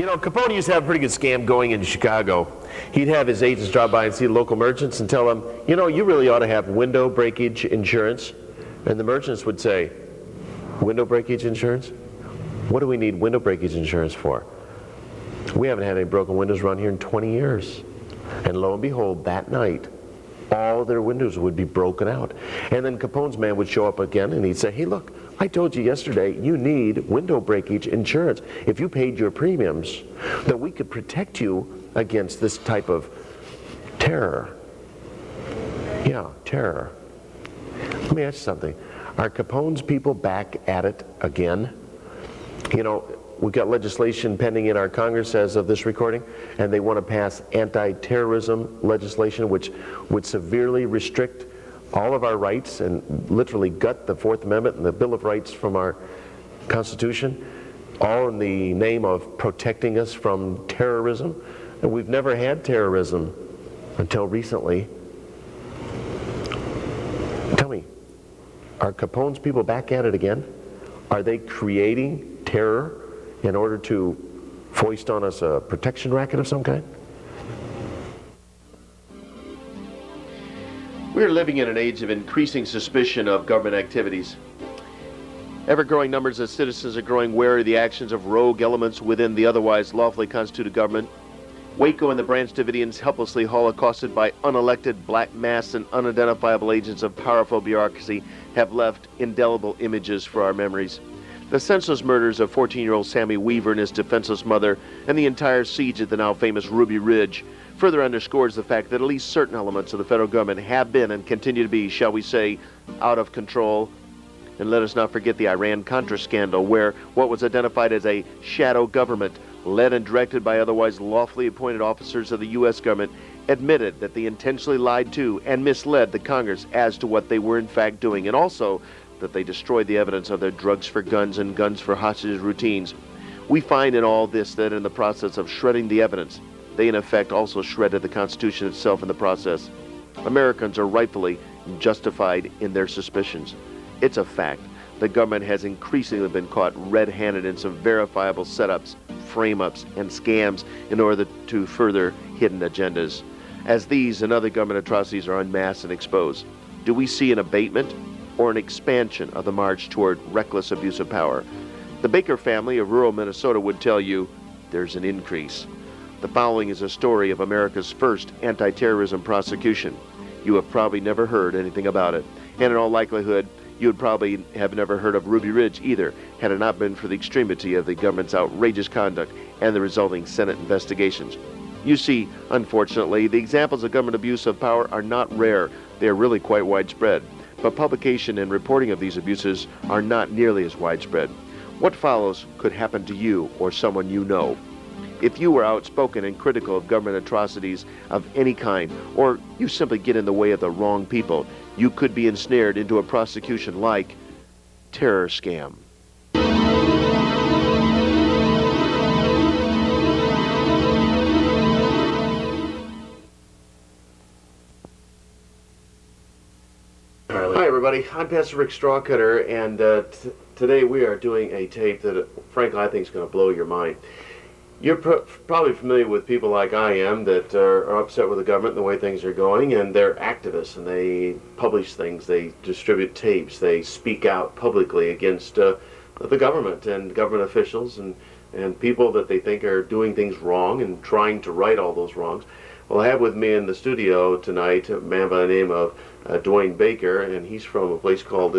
You know, Capone used to have a pretty good scam going in Chicago. He'd have his agents drop by and see local merchants and tell them, you know, you really ought to have window breakage insurance. And the merchants would say, window breakage insurance? What do we need window breakage insurance for? We haven't had any broken windows around here in 20 years. And lo and behold, that night, all their windows would be broken out. And then Capone's man would show up again and he'd say, hey, look, I told you yesterday you need window breakage insurance. If you paid your premiums, then we could protect you against this type of terror. Yeah, terror. Let me ask you something. Are Capone's people back at it again? You know, we've got legislation pending in our Congress as of this recording, and they want to pass anti-terrorism legislation, which would severely restrict all of our rights and literally gut the Fourth Amendment and the Bill of Rights from our Constitution, all in the name of protecting us from terrorism. And we've never had terrorism until recently. Tell me, are Capone's people back at it again? Are they creating terror in order to foist on us a protection racket of some kind? We're living in an age of increasing suspicion of government activities. Ever-growing numbers of citizens are growing wary of the actions of rogue elements within the otherwise lawfully constituted government. Waco and the Branch Davidians, helplessly holocausted by unelected, black mass and unidentifiable agents of powerful bureaucracy, have left indelible images for our memories. The senseless murders of 14-year-old Sammy Weaver and his defenseless mother, and the entire siege at the now famous Ruby Ridge, further underscores the fact that at least certain elements of the federal government have been and continue to be, shall we say, out of control. And let us not forget the Iran-Contra scandal, where what was identified as a shadow government, led and directed by otherwise lawfully appointed officers of the U.S. government, admitted that they intentionally lied to and misled the Congress as to what they were in fact doing, and also that they destroyed the evidence of their drugs for guns and guns for hostages routines. We find in all this that in the process of shredding the evidence, they in effect also shredded the Constitution itself in the process. Americans are rightfully justified in their suspicions. It's a fact. The government has increasingly been caught red-handed in some verifiable setups, frame-ups, and scams in order to further hidden agendas. As these and other government atrocities are unmasked and exposed, do we see an abatement or an expansion of the march toward reckless abuse of power? The Baker family of rural Minnesota would tell you there's an increase. The following is a story of America's first anti-terrorism prosecution. You have probably never heard anything about it, and in all likelihood, you would probably have never heard of Ruby Ridge either, had it not been for the extremity of the government's outrageous conduct and the resulting Senate investigations. You see, unfortunately, the examples of government abuse of power are not rare. They are really quite widespread. But publication and reporting of these abuses are not nearly as widespread. What follows could happen to you or someone you know. If you were outspoken and critical of government atrocities of any kind, or you simply get in the way of the wrong people, you could be ensnared into a prosecution like terror scam. Hi everybody, I'm Pastor Rick Strawcutter, and today we are doing a tape that frankly I think is going to blow your mind. You're probably familiar with people like I am that are upset with the government and the way things are going, and they're activists and they publish things, they distribute tapes, they speak out publicly against the government and government officials and people that they think are doing things wrong and trying to right all those wrongs. Well, I have with me in the studio tonight a man by the name of Dwane Baker, and he's from a place called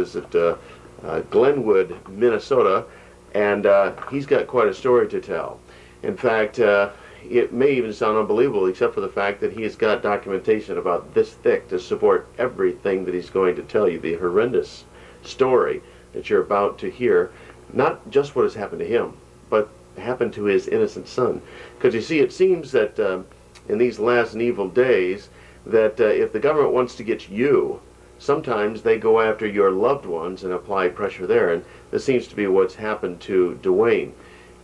Glenwood, Minnesota, and he's got quite a story to tell. In fact, it may even sound unbelievable, except for the fact that he has got documentation about this thick to support everything that he's going to tell you, the horrendous story that you're about to hear, not just what has happened to him, but happened to his innocent son. Because you see, it seems that in these last and evil days, that if the government wants to get you, sometimes they go after your loved ones and apply pressure there, and this seems to be what's happened to Dwane.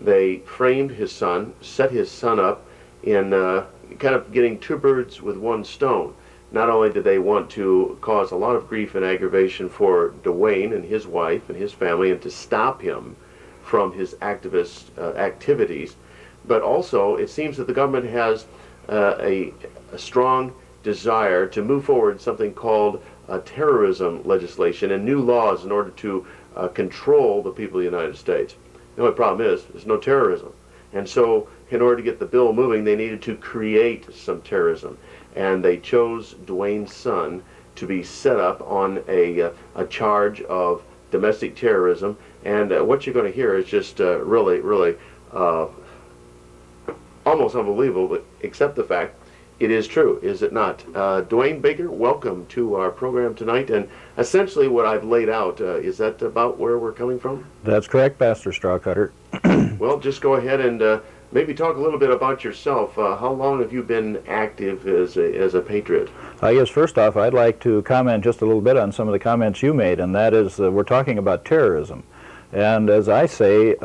They framed his son, set his son up in kind of getting two birds with one stone. Not only did they want to cause a lot of grief and aggravation for Dwane and his wife and his family and to stop him from his activist activities, but also it seems that the government has a strong desire to move forward something called terrorism legislation and new laws in order to control the people of the United States. The only problem is there's no terrorism. And so in order to get the bill moving, they needed to create some terrorism. And they chose Dwane's son to be set up on a charge of domestic terrorism. And what you're going to hear is just really almost unbelievable, but accept the fact it is true, is it not? Dwane Baker, welcome to our program tonight. And essentially what I've laid out, is that about where we're coming from? That's correct, Pastor Strawcutter. Well, just go ahead and maybe talk a little bit about yourself. How long have you been active as a patriot? I guess first off, I'd like to comment just a little bit on some of the comments you made, and that is we're talking about terrorism. And as I say,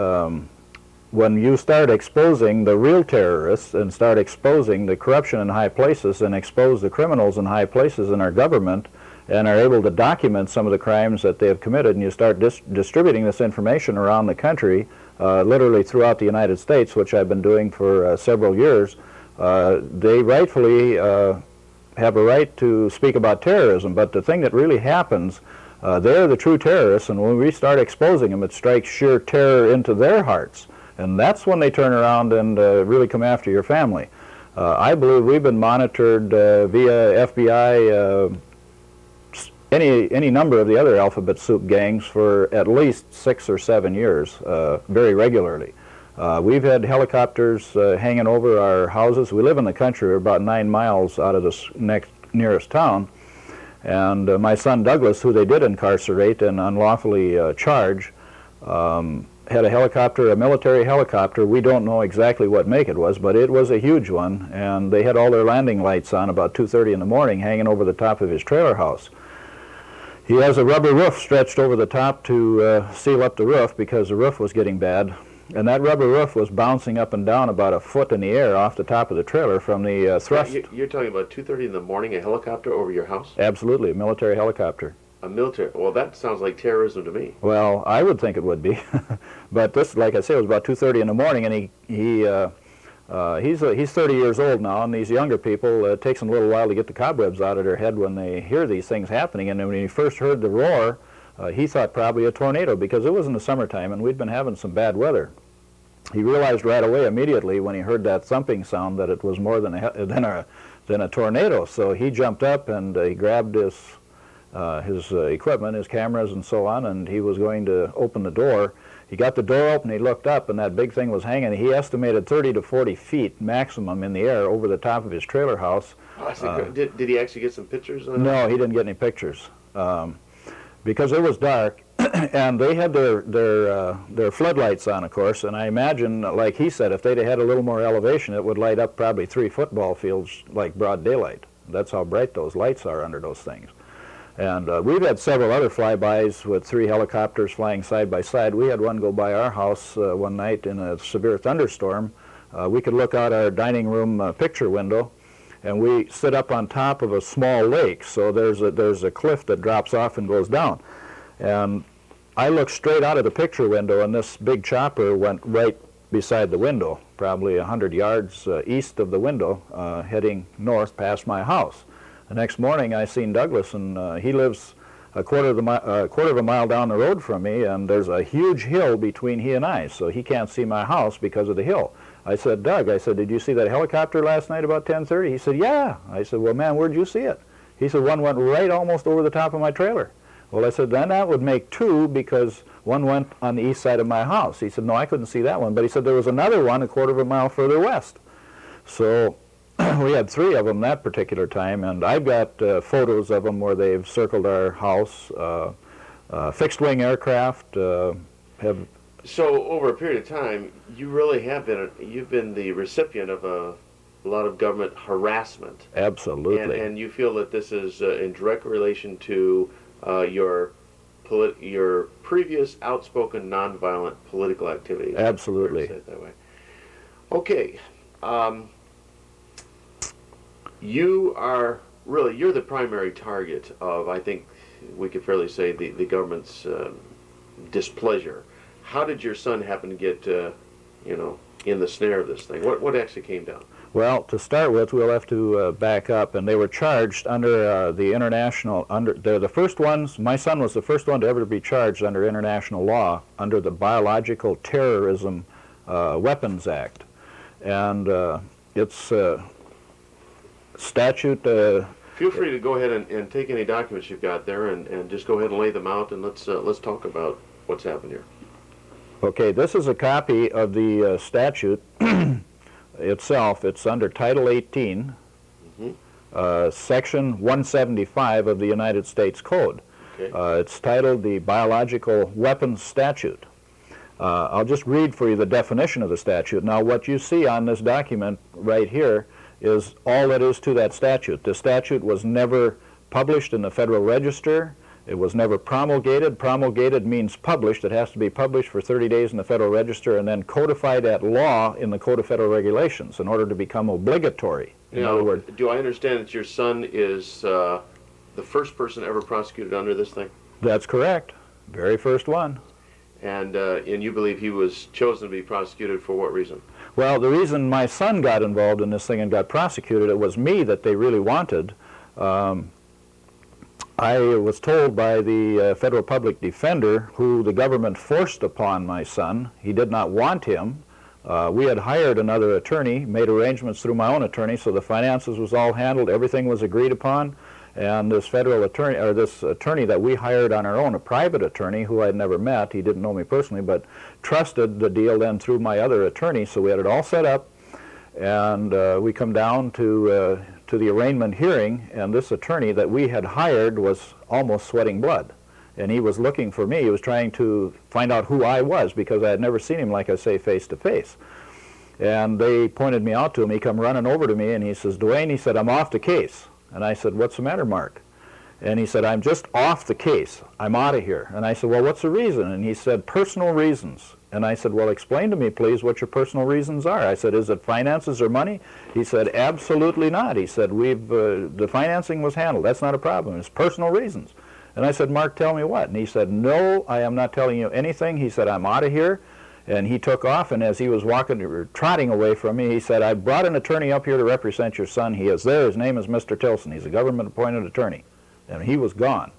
when you start exposing the real terrorists and start exposing the corruption in high places and expose the criminals in high places in our government and are able to document some of the crimes that they have committed, and you start distributing this information around the country, literally throughout the United States, which I've been doing for several years, they rightfully have a right to speak about terrorism. But the thing that really happens, they're the true terrorists, and when we start exposing them, it strikes sheer terror into their hearts. And that's when they turn around and really come after your family. I believe we've been monitored via FBI, any number of the other alphabet soup gangs for at least 6 or 7 years, very regularly. We've had helicopters hanging over our houses. We live in the country. We're about 9 miles out of the nearest town. And my son Douglas, who they did incarcerate and unlawfully charge, had a helicopter, a military helicopter. We don't know exactly what make it was, but it was a huge one, and they had all their landing lights on about 2:30 in the morning hanging over the top of his trailer house. He has a rubber roof stretched over the top to seal up the roof because the roof was getting bad, and that rubber roof was bouncing up and down about a foot in the air off the top of the trailer from the thrust. You're talking about 2:30 in the morning, a helicopter over your house? Absolutely, a military helicopter. A military? Well, that sounds like terrorism to me. Well, I would think it would be, but this, like I say, was about 2:30 in the morning, and he's 30 years old now, and these younger people, it takes them a little while to get the cobwebs out of their head when they hear these things happening. And when he first heard the roar, he thought probably a tornado, because it was in the summertime and we'd been having some bad weather. He realized right away, immediately, when he heard that thumping sound, that it was more than a tornado. So he jumped up and he grabbed his equipment, his cameras and so on, and he was going to open the door. He got the door open, he looked up, and that big thing was hanging. He estimated 30 to 40 feet maximum in the air over the top of his trailer house. Oh, did he actually get some pictures on No, he didn't get any pictures because it was dark, and they had their floodlights on, of course, and I imagine, like he said, if they'd had a little more elevation, it would light up probably 3 football fields like broad daylight. That's how bright those lights are under those things. And we've had several other flybys with 3 helicopters flying side by side. We had one go by our house one night in a severe thunderstorm. We could look out our dining room picture window, and we sit up on top of a small lake. So there's a cliff that drops off and goes down. And I looked straight out of the picture window, and this big chopper went right beside the window, probably 100 yards east of the window, heading north past my house. The next morning, I seen Douglas, and he lives a quarter of a mile down the road from me, and there's a huge hill between he and I, so he can't see my house because of the hill. I said, Doug, I said, did you see that helicopter last night about 10:30? He said, yeah. I said, well, man, where'd you see it? He said, one went right almost over the top of my trailer. Well, I said, then that would make 2 because one went on the east side of my house. He said, no, I couldn't see that one, but he said there was another one a quarter of a mile further west. So we had 3 of them that particular time, and I've got photos of them where they've circled our house. Fixed-wing aircraft have. So over a period of time, you really have you've been the recipient of a lot of government harassment. Absolutely. And you feel that this is in direct relation to your previous outspoken nonviolent political activity. Absolutely. Say it that way. Okay. You're the primary target of, I think we could fairly say, the government's displeasure. How did your son happen to get, in the snare of this thing? What actually came down? Well, to start with, we'll have to back up, and they were charged under the international, they're the first ones, my son was the first one to ever be charged under international law, under the Biological Terrorism Weapons Act. And it's statute... Feel free to go ahead and take any documents you've got there and just go ahead and lay them out, and let's talk about what's happened here. Okay, this is a copy of the statute itself. It's under Title 18, Section 175 of the United States Code. Okay. It's titled the Biological Weapons Statute. I'll just read for you the definition of the statute. Now, what you see on this document right here is all that is to that statute. The statute was never published in the Federal Register. It was never promulgated. Promulgated means published. It has to be published for 30 days in the Federal Register and then codified at law in the Code of Federal Regulations in order to become obligatory. In other words, do I understand that your son is the first person ever prosecuted under this thing? That's correct. Very first one. And you believe he was chosen to be prosecuted for what reason? Well, the reason my son got involved in this thing and got prosecuted, it was me that they really wanted. I was told by the federal public defender, who the government forced upon my son. He did not want him. We had hired another attorney, made arrangements through my own attorney, so the finances was all handled, everything was agreed upon, and this federal attorney, or this attorney that we hired on our own, a private attorney who I'd never met, he didn't know me personally, but trusted the deal then through my other attorney, so we had it all set up, and we come down to the arraignment hearing, and this attorney that we had hired was almost sweating blood. And he was looking for me. He was trying to find out who I was because I had never seen him, like I say, face to face. And they pointed me out to him. He come running over to me and he says, "Dwane," he said, "I'm off the case." And I said, "What's the matter, Mark?" And he said, "I'm just off the case. I'm out of here." And I said, "Well, what's the reason?" And he said, "Personal reasons." And I said, "Well, explain to me, please, what your personal reasons are." I said, "Is it finances or money?" He said, "Absolutely not." He said, the financing was handled. That's not a problem. It's personal reasons. And I said, "Mark, tell me what?" And he said, "No, I am not telling you anything." He said, "I'm out of here." And he took off, and as he was walking, or trotting away from me, he said, "I brought an attorney up here to represent your son. He is there. His name is Mr. Tilson. He's a government-appointed attorney." And he was gone.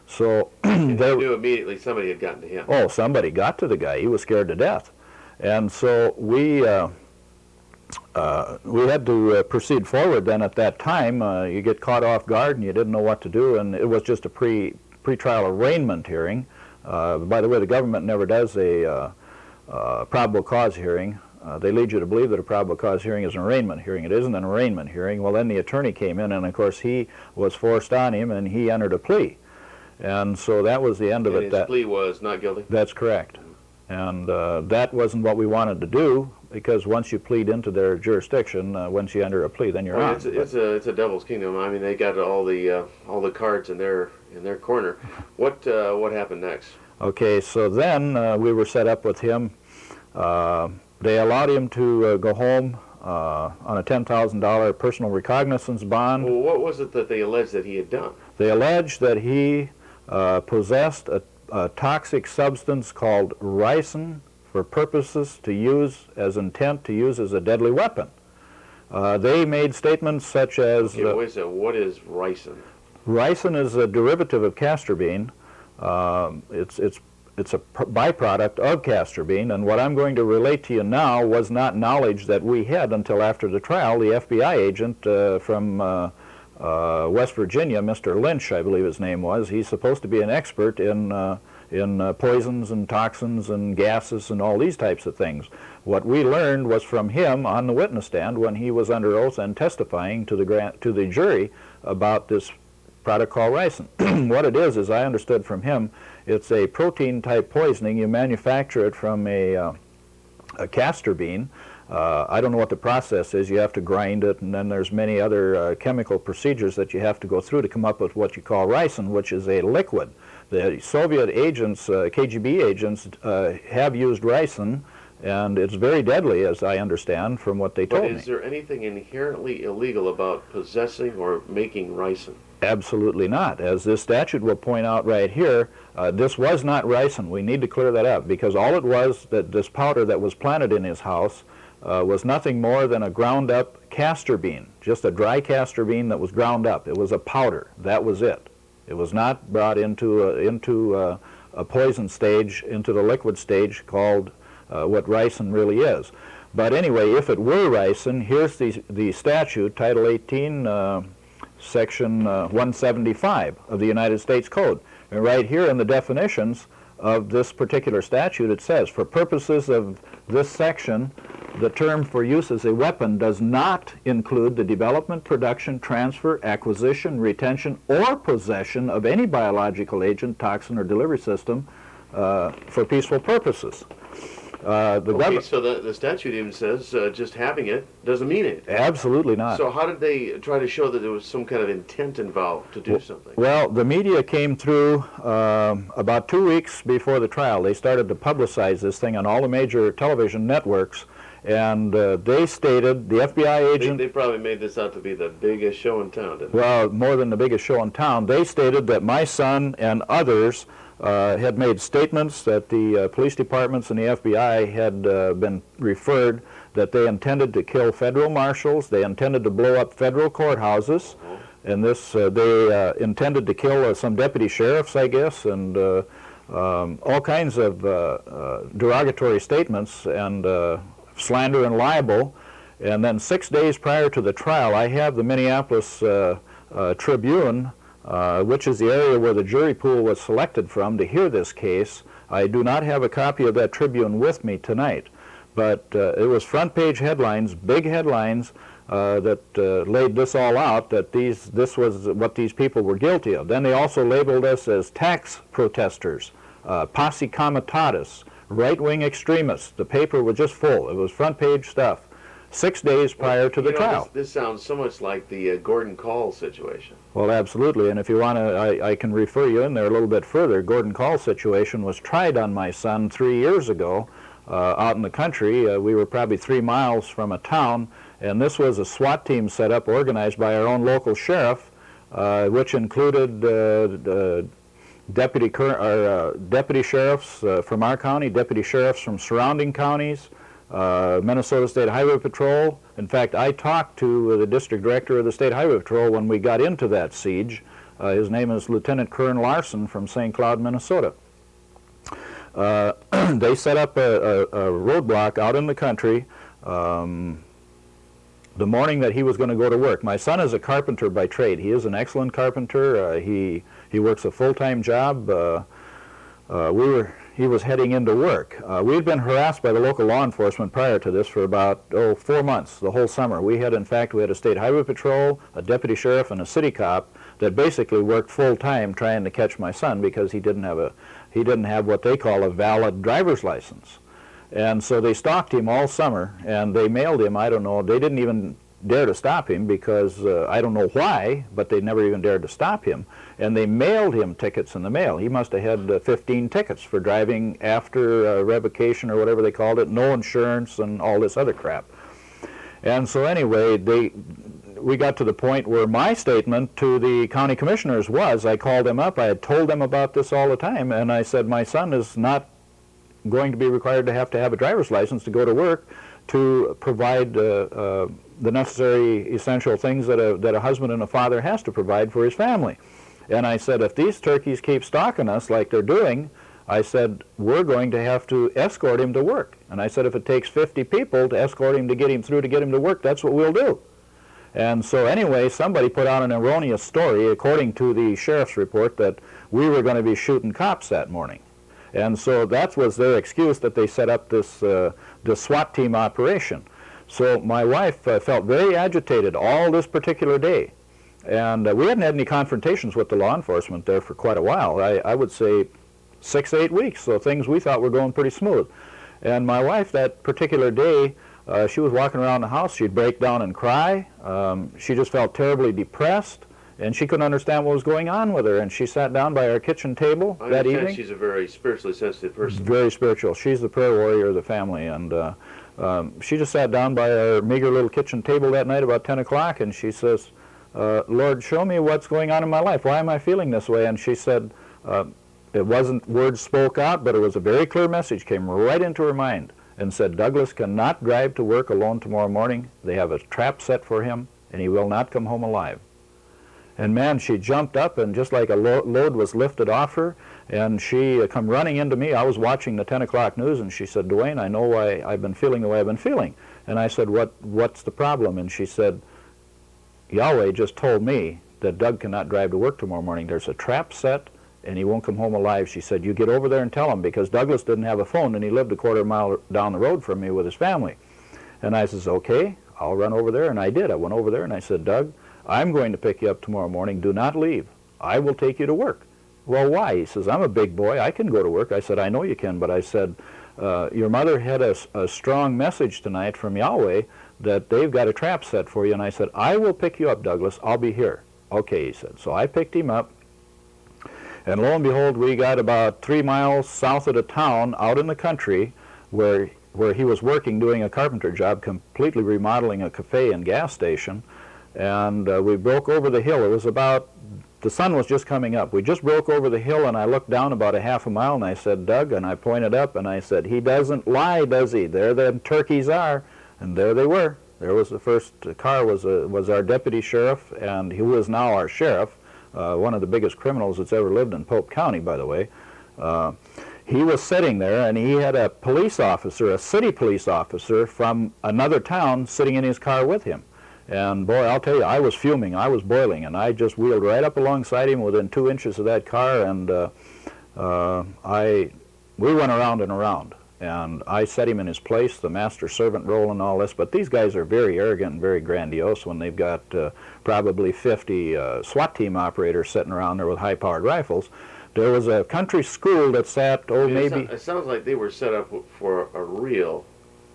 So and they knew immediately somebody had gotten to him. Oh, somebody got to the guy. He was scared to death. And so we had to proceed forward then at that time. You get caught off guard and you didn't know what to do, and it was just a pre-trial arraignment hearing. By the way, the government never does a probable cause hearing. They lead you to believe that a probable cause hearing is an arraignment hearing. It isn't an arraignment hearing. Well, then the attorney came in, and of course he was forced on him, and he entered a plea. And so that was the end of it. His plea was not guilty? That's correct. And that wasn't what we wanted to do, because once you plead into their jurisdiction, once you enter a plea, then you're on. It's a devil's kingdom. I mean, they got all the cards in their corner. What happened next? Okay, so then we were set up with him. They allowed him to go home on a $10,000 personal recognizance bond. Well, what was it that they alleged that he had done? They alleged that he possessed a toxic substance called ricin for purposes to use as intent to use as a deadly weapon. They made statements such as... Okay, wait a second. What is ricin? Ricin is a derivative of castor bean. It's a byproduct of castor bean, and what I'm going to relate to you now was not knowledge that we had until after the trial. The FBI agent from West Virginia, Mr. Lynch, I believe his name was, he's supposed to be an expert in poisons and toxins and gases and all these types of things. What we learned was from him on the witness stand when he was under oath and testifying to the jury about this product called ricin. What it is, as I understood from him, it's a protein-type poisoning. You manufacture it from a castor bean. I don't know what the process is. You have to grind it, and then there's many other chemical procedures that you have to go through to come up with what you call ricin, which is a liquid. The Soviet agents, KGB agents, have used ricin, and it's very deadly, as I understand, from what they told me. But is there anything inherently illegal about possessing or making ricin? Absolutely not. As this statute will point out right here, this was not ricin. We need to clear that up, because all it was, that this powder that was planted in his house, was nothing more than a ground up castor bean, just a dry castor bean that was ground up. It was a powder. That was it. It was not brought into a poison stage, into the liquid stage called what ricin really is. But anyway, if it were ricin, here's the statute, Title 18, Section 175 of the United States Code. And right here in the definitions of this particular statute, it says, for purposes of this section, the term for use as a weapon does not include the development, production, transfer, acquisition, retention, or possession of any biological agent, toxin, or delivery system for peaceful purposes. Okay, so the statute even says just having it doesn't mean it. Absolutely not. So how did they try to show that there was some kind of intent involved to do something? Well, the media came through about 2 weeks before the trial. They started to publicize this thing on all the major television networks, and they stated, the FBI agent... They probably made this out to be the biggest show in town, didn't they? Well, more than the biggest show in town. They stated that my son and others had made statements that the police departments and the FBI had been referred that they intended to kill federal marshals, they intended to blow up federal courthouses, and this they intended to kill some deputy sheriffs, I guess, and all kinds of derogatory statements and slander and libel. And then 6 days prior to the trial, I have the Minneapolis Tribune, which is the area where the jury pool was selected from to hear this case. I do not have a copy of that Tribune with me tonight, but it was front page headlines, big headlines, that laid this all out, that this was what these people were guilty of. Then they also labeled us as tax protesters, posse comitatus, right-wing extremists. The paper was just full. It was front page stuff. 6 days prior to the trial. This sounds so much like the Gordon Call situation. Well, absolutely, and if you want to, I can refer you in there a little bit further. Gordon Call situation was tried on my son 3 years ago out in the country. We were probably 3 miles from a town, and this was a SWAT team set up, organized by our own local sheriff, which included deputy sheriffs from our county, deputy sheriffs from surrounding counties, Minnesota State Highway Patrol. In fact, I talked to the district director of the State Highway Patrol when we got into that siege. His name is Lieutenant Colonel Larson from St. Cloud, Minnesota. They set up a roadblock out in the country the morning that he was going to go to work. My son is a carpenter by trade. He is an excellent carpenter. He works a full-time job. He was heading into work. We had been harassed by the local law enforcement prior to this for about 4 months, the whole summer. We had a state highway patrol, a deputy sheriff, and a city cop that basically worked full time trying to catch my son because he didn't have what they call a valid driver's license. And so they stalked him all summer, and they mailed him. I don't know. They didn't even dare to stop him because I don't know why, but they never even dared to stop him. And they mailed him tickets in the mail. He must have had 15 tickets for driving after revocation or whatever they called it, no insurance and all this other crap. And so anyway, we got to the point where my statement to the county commissioners was, I called them up, I had told them about this all the time, and I said, my son is not going to be required to have a driver's license to go to work to provide the necessary essential things that a husband and a father has to provide for his family. And I said, if these turkeys keep stalking us like they're doing, I said, we're going to have to escort him to work. And I said, if it takes 50 people to escort him to get him through to get him to work, that's what we'll do. And so anyway, somebody put out an erroneous story, according to the sheriff's report, that we were going to be shooting cops that morning. And so that was their excuse that they set up this SWAT team operation. So my wife felt very agitated all this particular day. And we hadn't had any confrontations with the law enforcement there for quite a while. I would say 6 to 8 weeks, so things we thought were going pretty smooth. And my wife, that particular day, she was walking around the house. She'd break down and cry. She just felt terribly depressed, and she couldn't understand what was going on with her. And she sat down by our kitchen table that evening. She's a very spiritually sensitive person. Very spiritual. She's the prayer warrior of the family. And she just sat down by our meager little kitchen table that night about 10 o'clock, and she says, Lord, show me what's going on in my life. Why am I feeling this way? And she said, it wasn't words spoke out, but it was a very clear message came right into her mind. and said, Douglas cannot drive to work alone tomorrow morning. They have a trap set for him, and he will not come home alive. And man, she jumped up, and just like a load was lifted off her, and she come running into me. I was watching the 10 o'clock news, and she said, Dwane, I know why I've been feeling the way I've been feeling. And I said, what's the problem? And she said, Yahweh just told me that Doug cannot drive to work tomorrow morning. There's a trap set, and he won't come home alive. She said, you get over there and tell him, because Douglas didn't have a phone, and he lived a quarter-mile down the road from me with his family. And I says, okay, I'll run over there. And I did. I went over there, and I said, Doug, I'm going to pick you up tomorrow morning. Do not leave. I will take you to work. Well, why? He says, I'm a big boy. I can go to work. I said, I know you can, but I said, your mother had a strong message tonight from Yahweh that they've got a trap set for you. And I said, I will pick you up, Douglas. I'll be here. Okay, he said. So I picked him up, and lo and behold, we got about 3 miles south of the town, out in the country, where he was working, doing a carpenter job, completely remodeling a cafe and gas station. And we broke over the hill. It was about, the sun was just coming up. We just broke over the hill, and I looked down about a half a mile, and I said, Doug, and I pointed up, and I said, he doesn't lie, does he? There the turkeys are. And there they were. There was the first car, was our deputy sheriff, and he was now our sheriff, one of the biggest criminals that's ever lived in Pope County, by the way. He was sitting there, and he had a police officer, a city police officer from another town sitting in his car with him. And boy, I'll tell you, I was fuming, I was boiling, and I just wheeled right up alongside him within 2 inches of that car, and we went around and around. And I set him in his place, the master-servant role and all this, but these guys are very arrogant and very grandiose when they've got probably 50 SWAT team operators sitting around there with high-powered rifles. There was a country school that sat, It sounds like they were set up for a real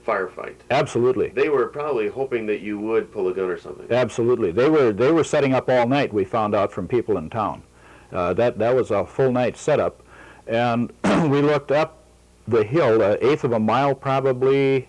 firefight. Absolutely. They were probably hoping that you would pull a gun or something. Absolutely. They were setting up all night, we found out from people in town. That was a full night setup. And we looked up the hill, an eighth of a mile probably,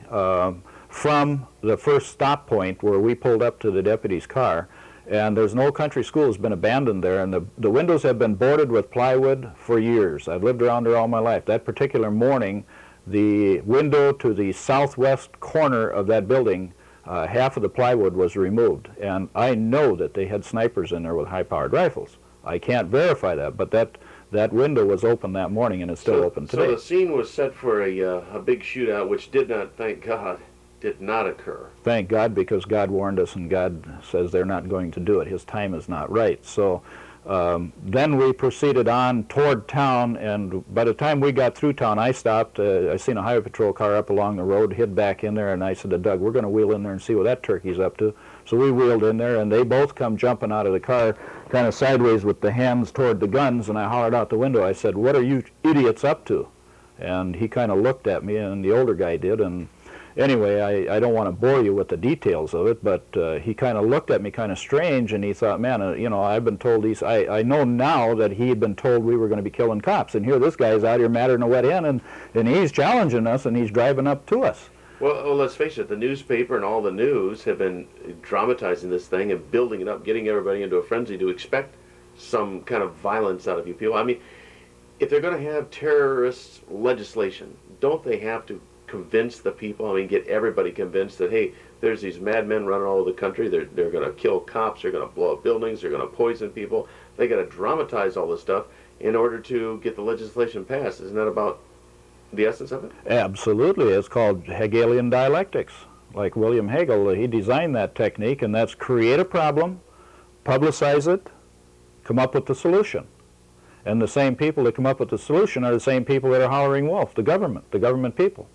from the first stop point where we pulled up to the deputy's car. And there's no country school, has been abandoned there, and the windows have been boarded with plywood for years. I've lived around there all my life. That particular morning, the window to the southwest corner of that building, half of the plywood was removed. And I know that they had snipers in there with high-powered rifles. I can't verify that, but that window was open that morning, and it's still open today. So the scene was set for a big shootout, which did not, thank God, did not occur. Thank God, because God warned us, and God says they're not going to do it. His time is not right. So then we proceeded on toward town, and by the time we got through town, I stopped. I seen a highway patrol car up along the road, hid back in there, and I said to Doug, we're going to wheel in there and see what that turkey's up to. So we wheeled in there, and they both come jumping out of the car, kind of sideways with the hands toward the guns, and I hollered out the window. I said, what are you idiots up to? And he kind of looked at me, and the older guy did, and anyway, I don't want to bore you with the details of it, but he kind of looked at me kind of strange, and he thought, man, you know, I've been told these, I know now that he had been told we were going to be killing cops, and here this guy's out here madder than a wet hen, and he's challenging us, and he's driving up to us. Well, let's face it, the newspaper and all the news have been dramatizing this thing and building it up, getting everybody into a frenzy to expect some kind of violence out of you people. I mean, if they're going to have terrorist legislation, don't they have to convince the people, I mean, get everybody convinced that, hey, there's these madmen running all over the country, they're going to kill cops, they're going to blow up buildings, they're going to poison people. They got to dramatize all this stuff in order to get the legislation passed. Isn't that about the essence of it? Absolutely. It's called Hegelian dialectics. Like William Hegel, he designed that technique, and that's create a problem, publicize it, come up with the solution. And the same people that come up with the solution are the same people that are hollering wolf, the government people.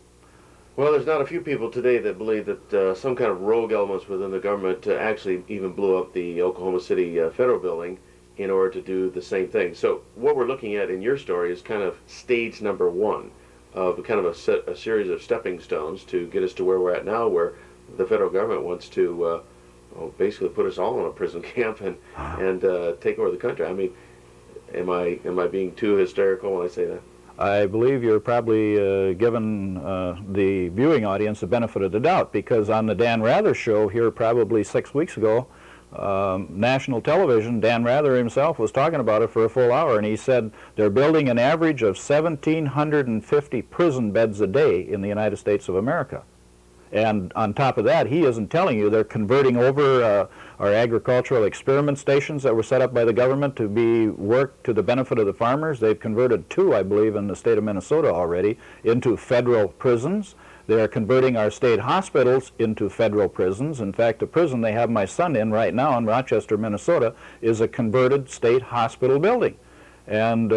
Well, there's not a few people today that believe that some kind of rogue elements within the government actually even blew up the Oklahoma City Federal Building in order to do the same thing. So what we're looking at in your story is kind of stage number one of kind of a series of stepping stones to get us to where we're at now, where the federal government wants to basically put us all in a prison camp and take over the country. I mean, am I being too hysterical when I say that? I believe you're probably giving the viewing audience the benefit of the doubt, because on the Dan Rather show here probably 6 weeks ago, national television, Dan Rather himself was talking about it for a full hour, and he said they're building an average of 1,750 prison beds a day in the United States of America. And on top of that, he isn't telling you they're converting over our agricultural experiment stations that were set up by the government to be worked to the benefit of the farmers. They've converted 2, I believe, in the state of Minnesota already into federal prisons. They are converting our state hospitals into federal prisons. In fact, the prison they have my son in right now in Rochester, Minnesota, is a converted state hospital building. And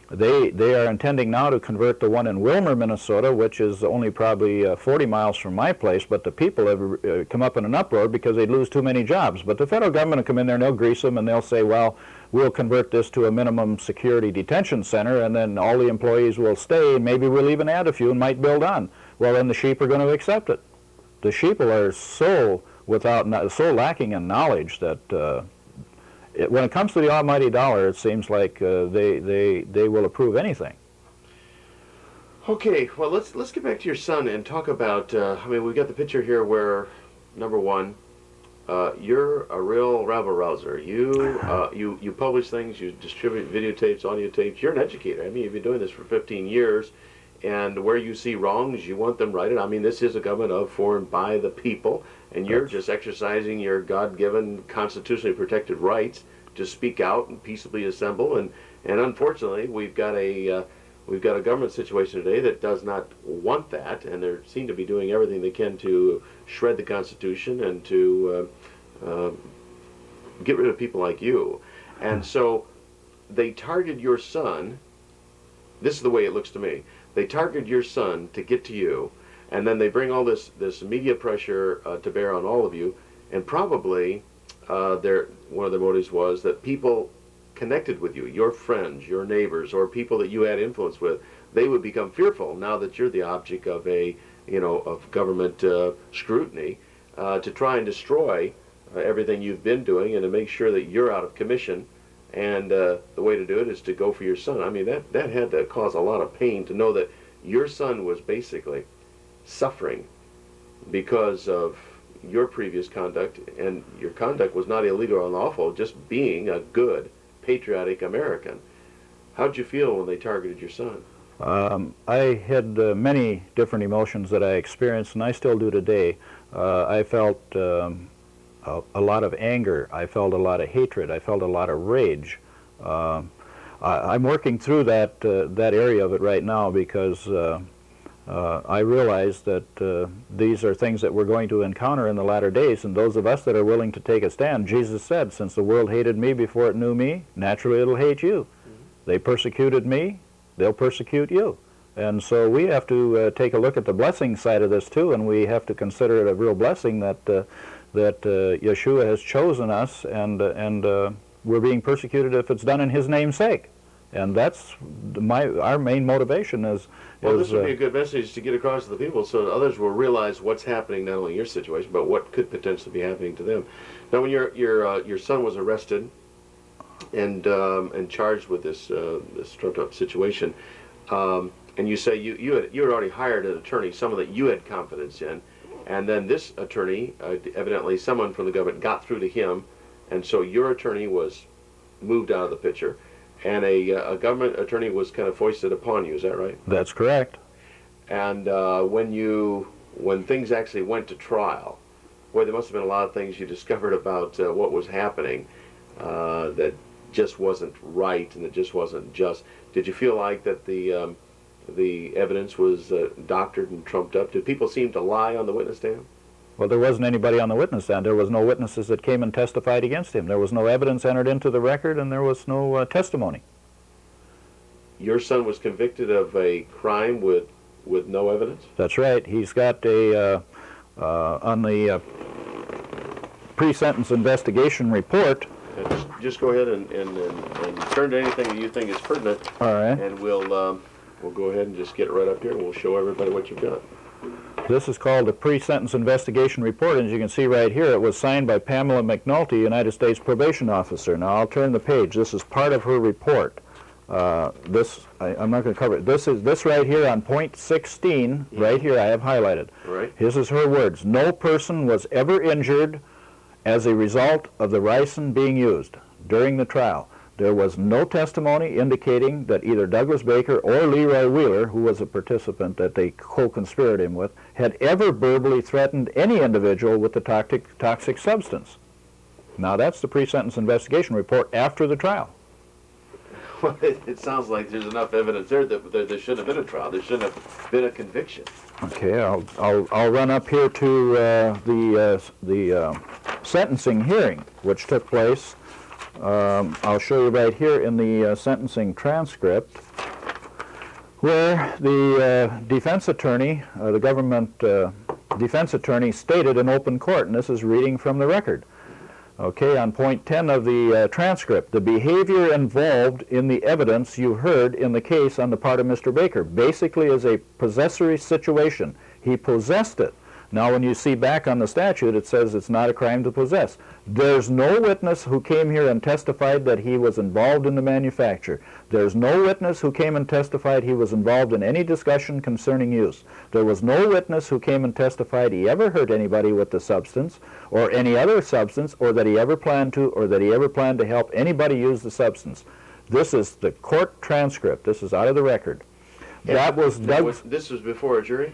they are intending now to convert the one in Wilmer, Minnesota, which is only probably 40 miles from my place, but the people have come up in an uproar because they'd lose too many jobs. But the federal government will come in there and they'll grease them and they'll say, well, we'll convert this to a minimum security detention center and then all the employees will stay and maybe we'll even add a few and might build on. Well, then the sheep are going to accept it. The sheep are so lacking in knowledge that when it comes to the almighty dollar, it seems like they will approve anything. Okay, well, let's get back to your son and talk about. I mean, we've got the picture here where, number one, you're a real rabble-rouser. You publish things, you distribute videotapes, audio tapes. You're an educator. I mean, you've been doing this for 15 years, and where you see wrongs, you want them righted. I mean, this is a government of, for, and by the people, and you're just exercising your God-given, constitutionally protected rights to speak out and peaceably assemble. And unfortunately, we've got a government situation today that does not want that, and they seem to be doing everything they can to shred the Constitution and to get rid of people like you. And so they target your son. This is the way it looks to me. They target your son to get to you, and then they bring all this media pressure to bear on all of you, and probably one of their motives was that people connected with you, your friends, your neighbors, or people that you had influence with, they would become fearful now that you're the object of of government scrutiny, to try and destroy everything you've been doing and to make sure that you're out of commission. And the way to do it is to go for your son. I mean, that had to cause a lot of pain to know that your son was basically suffering because of your previous conduct, and your conduct was not illegal or unlawful, just being a good, patriotic American. How'd you feel when they targeted your son? I had many different emotions that I experienced, and I still do today. I felt a lot of anger. I felt a lot of hatred. I felt a lot of rage. I'm working through that area of it right now because I realize that these are things that we're going to encounter in the latter days, and those of us that are willing to take a stand, Jesus said, since the world hated me before it knew me, naturally it'll hate you. They persecuted me, they'll persecute you. And so we have to take a look at the blessing side of this too, and we have to consider it a real blessing that Yeshua has chosen us, and we're being persecuted if it's done in His name's sake. And that's our main motivation is... Well, this would be a good message to get across to the people so that others will realize what's happening, not only in your situation, but what could potentially be happening to them. Now, when your son was arrested and charged with this trumped up situation, and you say you had already hired an attorney, someone that you had confidence in, and then this attorney, evidently someone from the government, got through to him, and so your attorney was moved out of the picture, and a government attorney was kind of foisted upon you. Is that right? That's correct. And when things actually went to trial, boy, there must have been a lot of things you discovered about what was happening that just wasn't right and that just wasn't just. Did you feel like that the evidence was doctored and trumped up? Did people seem to lie on the witness stand? Well, there wasn't anybody on the witness stand. There was no witnesses that came and testified against him. There was no evidence entered into the record, and there was no testimony. Your son was convicted of a crime with no evidence? That's right. He's got on the pre-sentence investigation report. Just go ahead and turn to anything that you think is pertinent. All right. And we'll go ahead and just get it right up here, and we'll show everybody what you've got. This is called a pre-sentence investigation report, and as you can see right here, it was signed by Pamela McNulty, United States probation officer. Now, I'll turn the page. This is part of her report. I'm not going to cover it. This right here on point 16, right here, I have highlighted. Right. This is her words. No person was ever injured as a result of the ricin being used during the trial. There was no testimony indicating that either Douglas Baker or Leroy Wheeler, who was a participant that they co-conspired him with, had ever verbally threatened any individual with the toxic substance. Now that's the pre-sentence investigation report after the trial. Well, it sounds like there's enough evidence there that there shouldn't have been a trial. There shouldn't have been a conviction. Okay, I'll run up here to the sentencing hearing, which took place. I'll show you right here in the sentencing transcript, where the defense attorney, the government defense attorney, stated in open court, and this is reading from the record. Okay, on point 10 of the transcript, the behavior involved in the evidence you heard in the case on the part of Mr. Baker basically is a possessory situation. He possessed it. Now, when you see back on the statute, it says it's not a crime to possess. There's no witness who came here and testified that he was involved in the manufacture. There's no witness who came and testified he was involved in any discussion concerning use. There was no witness who came and testified he ever hurt anybody with the substance or any other substance, or that he ever planned to, or that he ever planned to help anybody use the substance. This is the court transcript. This is out of the record. Yeah, that was Doug's. This was before a jury?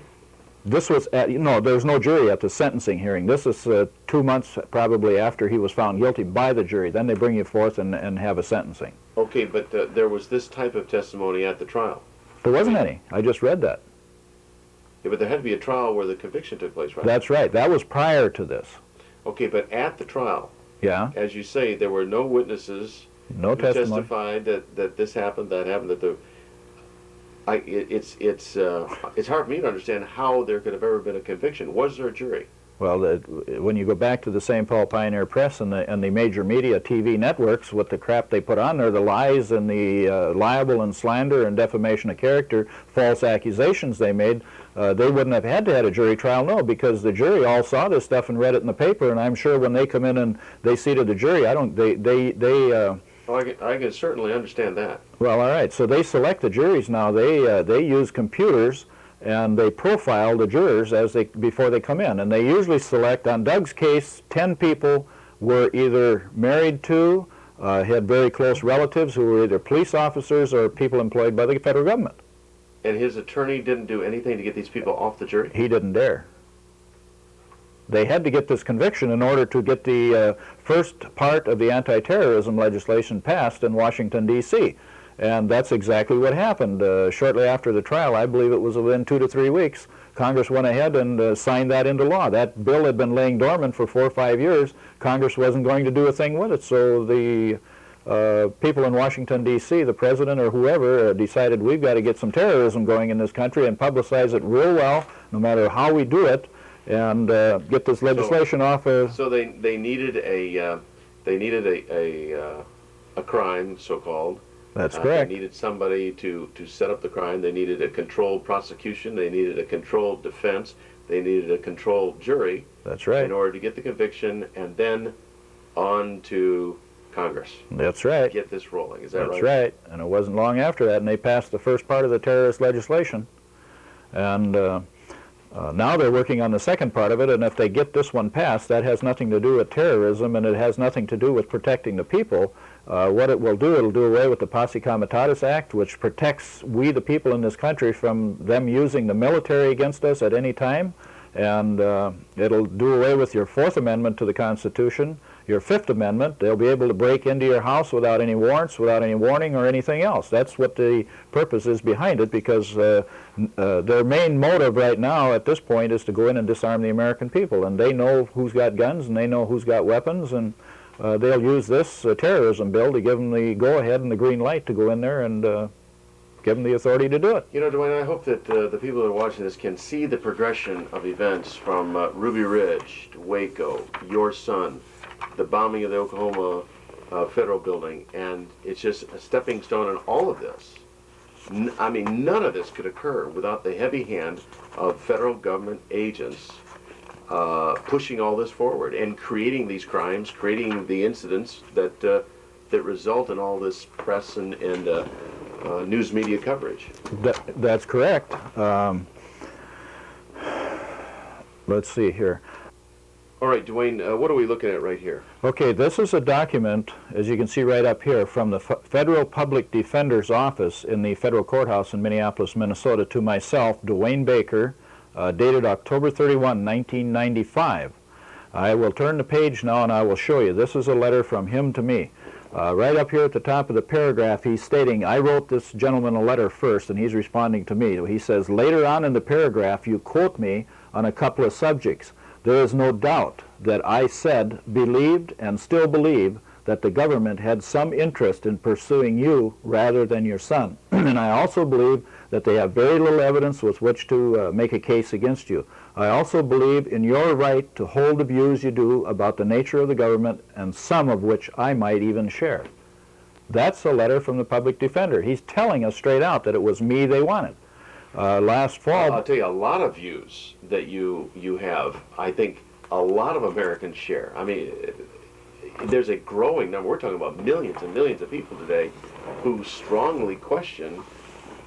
This was at, no, there's no jury at the sentencing hearing. This is 2 months probably after he was found guilty by the jury. Then they bring you forth and have a sentencing. Okay, but there was this type of testimony at the trial. There wasn't any. I just read that. Yeah, but there had to be a trial where the conviction took place, right? That's right. That was prior to this. Okay, but at the trial, yeah, as you say, there were no witnesses no who testimony. Testified that this happened, that happened, that the... It's hard for me to understand how there could have ever been a conviction. Was there a jury? Well, when you go back to the St. Paul Pioneer Press and the major media TV networks, what the crap they put on there, the lies and the libel and slander and defamation of character, false accusations they made, they wouldn't have had to have a jury trial, no, because the jury all saw this stuff and read it in the paper, and I'm sure when they come in and they seated the jury, I can certainly understand that. Well, all right. So they select the juries now. They use computers and they profile the jurors before they come in. And they usually select, on Doug's case, 10 people were either married to, had very close relatives who were either police officers or people employed by the federal government. And his attorney didn't do anything to get these people off the jury? He didn't dare. They had to get this conviction in order to get the first part of the anti-terrorism legislation passed in Washington, D.C. And that's exactly what happened. Shortly after the trial, I believe it was within 2 to 3 weeks, Congress went ahead and signed that into law. That bill had been laying dormant for 4 or 5 years. Congress wasn't going to do a thing with it, so the people in Washington, D.C., the president or whoever, decided we've got to get some terrorism going in this country and publicize it real well, no matter how we do it, and get this legislation off. So they needed a crime, so-called. That's correct. They needed somebody to set up the crime. They needed a controlled prosecution. They needed a controlled defense. They needed a controlled jury. That's right. In order to get the conviction, and then on to Congress. That's right. Get this rolling. Is that right? That's right. And it wasn't long after that, and they passed the first part of the terrorist legislation. And now they're working on the second part of it, and if they get this one passed, that has nothing to do with terrorism, and it has nothing to do with protecting the people. What it will do, it'll do away with the Posse Comitatus Act, which protects we, the people in this country, from them using the military against us at any time. And it'll do away with your Fourth Amendment to the Constitution, your Fifth Amendment. They'll be able to break into your house without any warrants, without any warning or anything else. That's what the purpose is behind it, because their main motive right now at this point is to go in and disarm the American people. And they know who's got guns and they know who's got weapons, and they'll use this terrorism bill to give them the go-ahead and the green light to go in there and give them the authority to do it. You know, Dwane, I hope that the people that are watching this can see the progression of events from Ruby Ridge to Waco, your son, the bombing of the Oklahoma federal building, and it's just a stepping stone in all of this. I mean, none of this could occur without the heavy hand of federal government agents pushing all this forward and creating these crimes, creating the incidents that that result in all this press and news media coverage. That's correct. Let's see here. All right, Dwane, what are we looking at right here? Okay, this is a document, as you can see right up here, from the Federal Public Defender's Office in the Federal Courthouse in Minneapolis, Minnesota, to myself, Dwane Baker, dated October 31, 1995. I will turn the page now and I will show you. This is a letter from him to me. Right up here at the top of the paragraph, he's stating, I wrote this gentleman a letter first, and he's responding to me. He says, later on in the paragraph, you quote me on a couple of subjects. There is no doubt that I said, believed, and still believe that the government had some interest in pursuing you rather than your son. And I also believe that they have very little evidence with which to make a case against you. I also believe in your right to hold the views you do about the nature of the government, and some of which I might even share. That's a letter from the public defender. He's telling us straight out that it was me they wanted. Last fall... I'll tell you, a lot of views that you have, I think a lot of Americans share. I mean, there's a growing number, we're talking about millions and millions of people today, who strongly question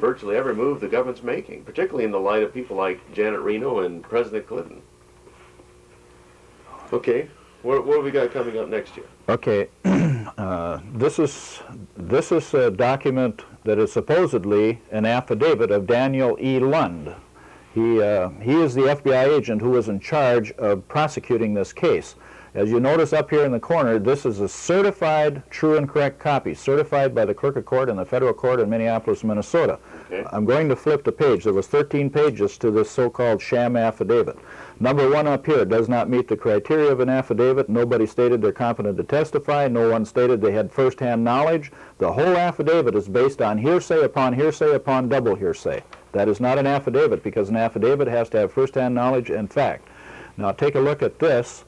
virtually every move the government's making, particularly in the light of people like Janet Reno and President Clinton. Okay, what have we got coming up next year? Okay, this is a document that is supposedly an affidavit of Daniel E. Lund. He is the FBI agent who was in charge of prosecuting this case. As you notice up here in the corner, this is a certified true and correct copy, certified by the Clerk of Court and the Federal Court in Minneapolis, Minnesota. Okay. I'm going to flip the page. There was 13 pages to this so-called sham affidavit. Number 1 up here does not meet the criteria of an affidavit. Nobody stated they're competent to testify. No one stated they had first-hand knowledge. The whole affidavit is based on hearsay upon double hearsay. That is not an affidavit, because an affidavit has to have first-hand knowledge and fact. Now take a look at this.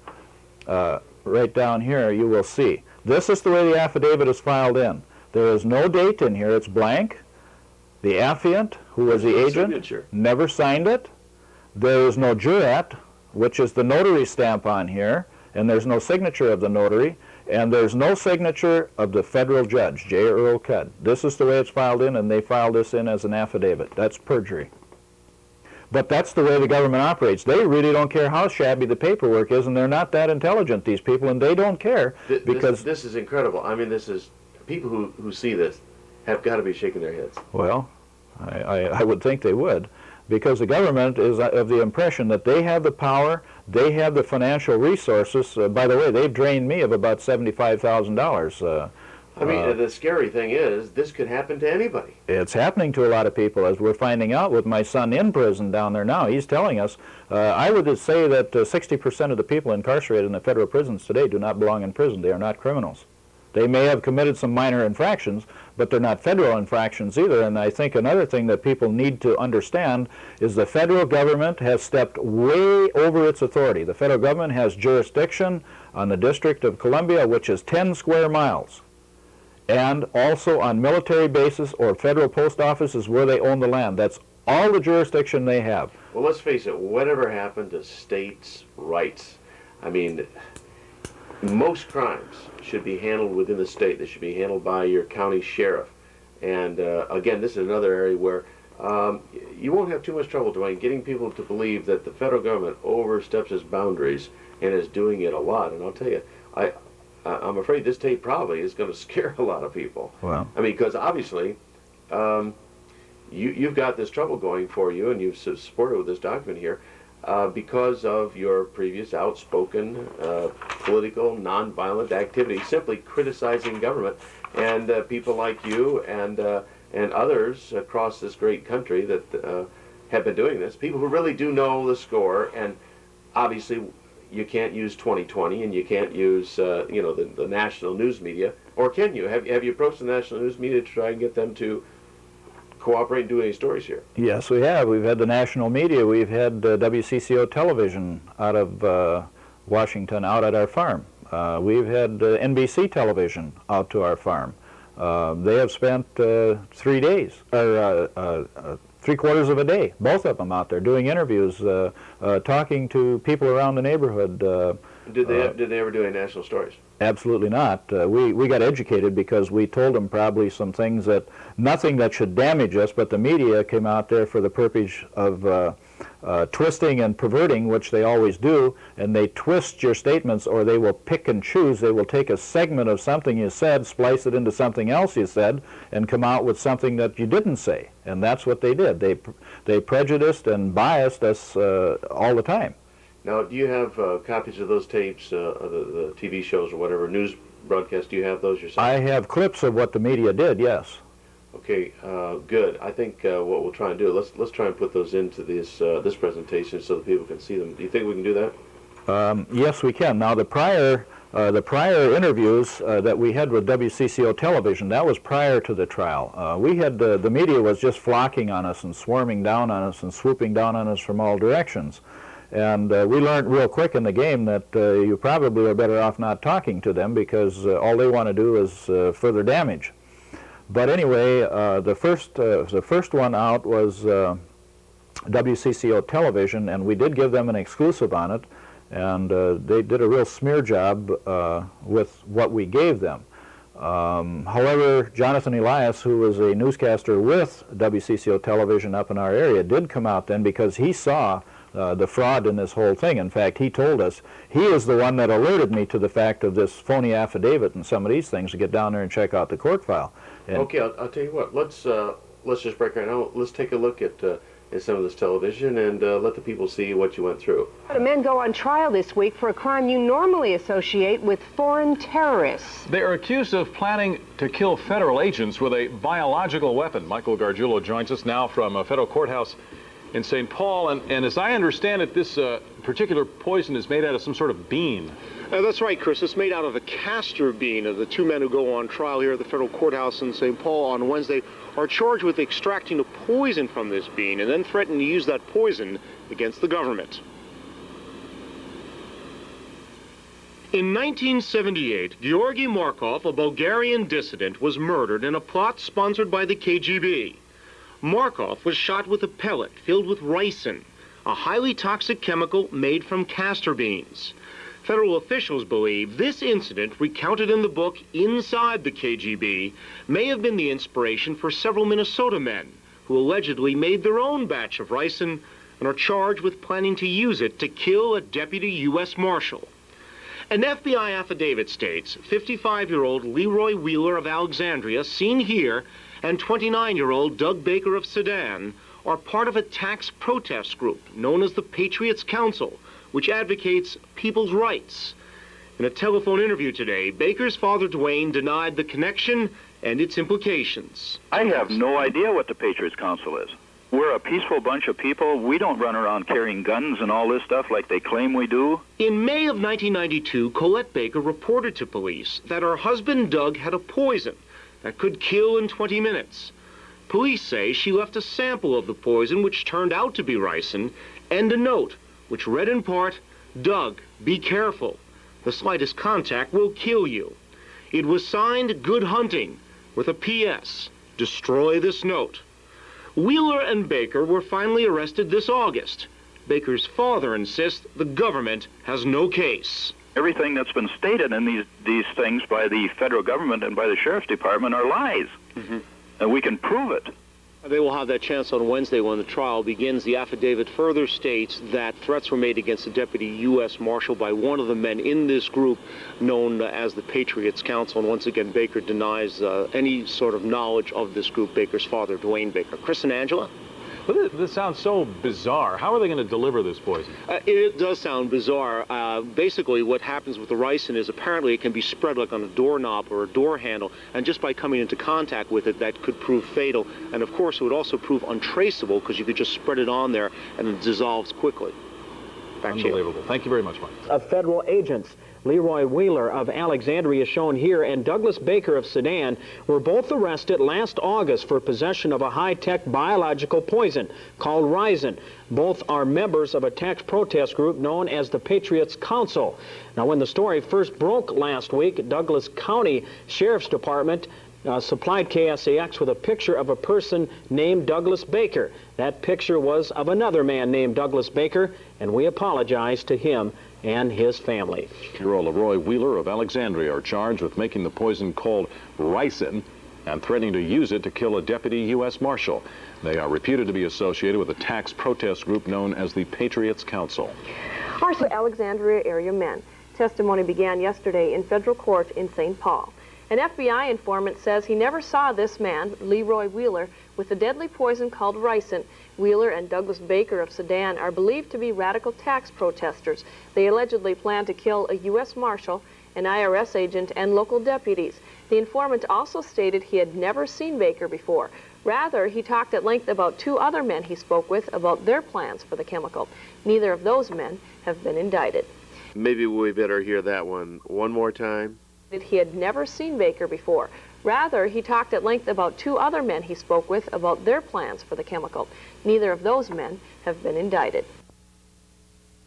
Right down here, you will see. This is the way the affidavit is filed in. There is no date in here. It's blank. The affiant, who was the agent, signature. Never signed it. There is no jurat, which is the notary stamp on here, and there's no signature of the notary, and there's no signature of the federal judge, J. Earl Cudd. This is the way it's filed in, and they filed this in as an affidavit. That's perjury. But that's the way the government operates. They really don't care how shabby the paperwork is, and they're not that intelligent, these people, and they don't care because... This is incredible. I mean, this is... People who see this have got to be shaking their heads. Well, I would think they would, because the government is of the impression that they have the power, they have the financial resources. By the way, they've drained me of about $75,000. I mean, the scary thing is, this could happen to anybody. It's happening to a lot of people, as we're finding out with my son in prison down there now. He's telling us, I would say that 60% of the people incarcerated in the federal prisons today do not belong in prison. They are not criminals. They may have committed some minor infractions, but they're not federal infractions either. And I think another thing that people need to understand is the federal government has stepped way over its authority. The federal government has jurisdiction on the District of Columbia, which is 10 square miles. And also on military bases or federal post offices where they own the land. That's all the jurisdiction they have. Well, let's face it, whatever happened to states' rights? I mean, most crimes should be handled within the state. They should be handled by your county sheriff. And again, this is another area where you won't have too much trouble, Dwane, getting people to believe that the federal government oversteps its boundaries and is doing it a lot. And I'll tell you, I'm afraid this tape probably is going to scare a lot of people. Well, I mean, because obviously you've got this trouble going for you, and you've supported with this document here because of your previous outspoken political, nonviolent activity, simply criticizing government, and people like you and others across this great country that have been doing this, people who really do know the score. And obviously you can't use 2020, and you can't use you know, the national news media, or can you? Have you approached the national news media to try and get them to cooperate and do any stories here? Yes, we have. We've had the national media. We've had WCCO television out of Washington out at our farm. We've had NBC television out to our farm. They have spent 3 days, or 3/4 of a day, both of them out there doing interviews, talking to people around the neighborhood. Did they ever do any national stories? Absolutely not. We got educated because we told them probably some things that, nothing that should damage us, but the media came out there for the purpose of twisting and perverting, which they always do, and they twist your statements, or they will pick and choose. They will take a segment of something you said, splice it into something else you said, and come out with something that you didn't say. And that's what they did. They prejudiced and biased us all the time. Now, do you have copies of those tapes, the TV shows or whatever, news broadcasts? Do you have those yourself? I have clips of what the media did, yes. Okay, good. I think what we'll try and do, let's try and put those into this presentation so that people can see them. Do you think we can do that? Yes, we can. Now, the prior interviews that we had with WCCO television, that was prior to the trial. We had the media was just flocking on us and swarming down on us and swooping down on us from all directions. And we learned real quick in the game that you probably are better off not talking to them, because all they want to do is further damage. But anyway, the first one out was WCCO television, and we did give them an exclusive on it, and they did a real smear job with what we gave them. However, Jonathan Elias, who was a newscaster with WCCO television up in our area, did come out then because he saw the fraud in this whole thing. In fact, he told us, he is the one that alerted me to the fact of this phony affidavit and some of these things, to get down there and check out the court file. And okay, I'll tell you what. Let's just break right now. Let's take a look at some of this television and let the people see what you went through. The men go on trial this week for a crime you normally associate with foreign terrorists. They are accused of planning to kill federal agents with a biological weapon. Michael Gargiulo joins us now from a federal courthouse in St. Paul, and as I understand it, this particular poison is made out of some sort of bean. That's right, Chris. It's made out of a castor bean. The two men who go on trial here at the federal courthouse in St. Paul on Wednesday are charged with extracting the poison from this bean and then threatening to use that poison against the government. In 1978, Georgy Markov, a Bulgarian dissident, was murdered in a plot sponsored by the KGB. Markov was shot with a pellet filled with ricin, a highly toxic chemical made from castor beans. Federal officials believe this incident, recounted in the book Inside the KGB, may have been the inspiration for several Minnesota men who allegedly made their own batch of ricin and are charged with planning to use it to kill a deputy U.S. Marshal. An FBI affidavit states 55-year-old Leroy Wheeler of Alexandria, seen here, and 29-year-old Doug Baker of Sedan are part of a tax protest group known as the Patriots Council, which advocates people's rights. In a telephone interview today, Baker's father, Dwane, denied the connection and its implications. I have no idea what the Patriots Council is. We're a peaceful bunch of people. We don't run around carrying guns and all this stuff like they claim we do. In May of 1992, Colette Baker reported to police that her husband, Doug, had a poison that could kill in 20 minutes. Police say she left a sample of the poison, which turned out to be ricin, and a note, which read in part, "Doug, be careful. The slightest contact will kill you." It was signed "Good Hunting," with a P.S., "Destroy this note." Wheeler and Baker were finally arrested this August. Baker's father insists the government has no case. Everything that's been stated in these things by the federal government and by the sheriff's department are lies. And we can prove it. They will have that chance on Wednesday when the trial begins. The affidavit further states that threats were made against the deputy U.S. Marshal by one of the men in this group known as the Patriots Council. And once again, Baker denies any sort of knowledge of this group, Baker's father, Dwane Baker. Chris and Angela? Well, this sounds so bizarre. How are they going to deliver this poison? It does sound bizarre. Basically, what happens with the ricin is apparently it can be spread like on a doorknob or a door handle, and just by coming into contact with it, that could prove fatal. And of course, it would also prove untraceable because you could just spread it on there and it dissolves quickly. Back to you. Unbelievable. Thank you very much, Mike. Of federal agents. Leroy Wheeler of Alexandria, shown here, and Douglas Baker of Sedan were both arrested last August for possession of a high-tech biological poison called ricin. Both are members of a tax protest group known as the Patriots Council. Now, when the story first broke last week, Douglas County Sheriff's Department supplied KSAX with a picture of a person named Douglas Baker. That picture was of another man named Douglas Baker, and we apologize to him and his family. Hero Leroy Wheeler of Alexandria are charged with making the poison called ricin and threatening to use it to kill a deputy U.S. Marshal. They are reputed to be associated with a tax protest group known as the Patriots Council. Our Alexandria area men. Testimony began yesterday in federal court in St. Paul. An FBI informant says he never saw this man, Leroy Wheeler, with the deadly poison called ricin. Wheeler and Douglas Baker of Sedan are believed to be radical tax protesters. They allegedly plan to kill a U.S. Marshal, an IRS agent, and local deputies. The informant also stated he had never seen Baker before. Rather, he talked at length about two other men he spoke with about their plans for the chemical. Neither of those men have been indicted. Maybe we better hear that one more time. He had never seen Baker before. Rather, he talked at length about two other men he spoke with about their plans for the chemical. Neither of those men have been indicted.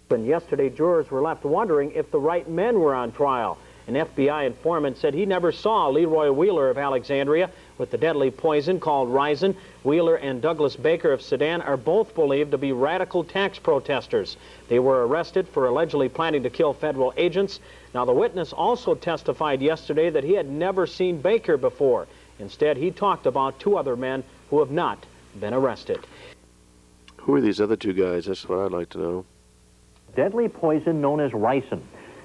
And yesterday, jurors were left wondering if the right men were on trial. An FBI informant said he never saw Leroy Wheeler of Alexandria with the deadly poison called ricin. Wheeler and Douglas Baker of Sedan are both believed to be radical tax protesters. They were arrested for allegedly planning to kill federal agents. Now, the witness also testified yesterday that he had never seen Baker before. Instead, he talked about two other men who have not been arrested. Who are these other two guys? That's what I'd like to know. Deadly poison known as ricin.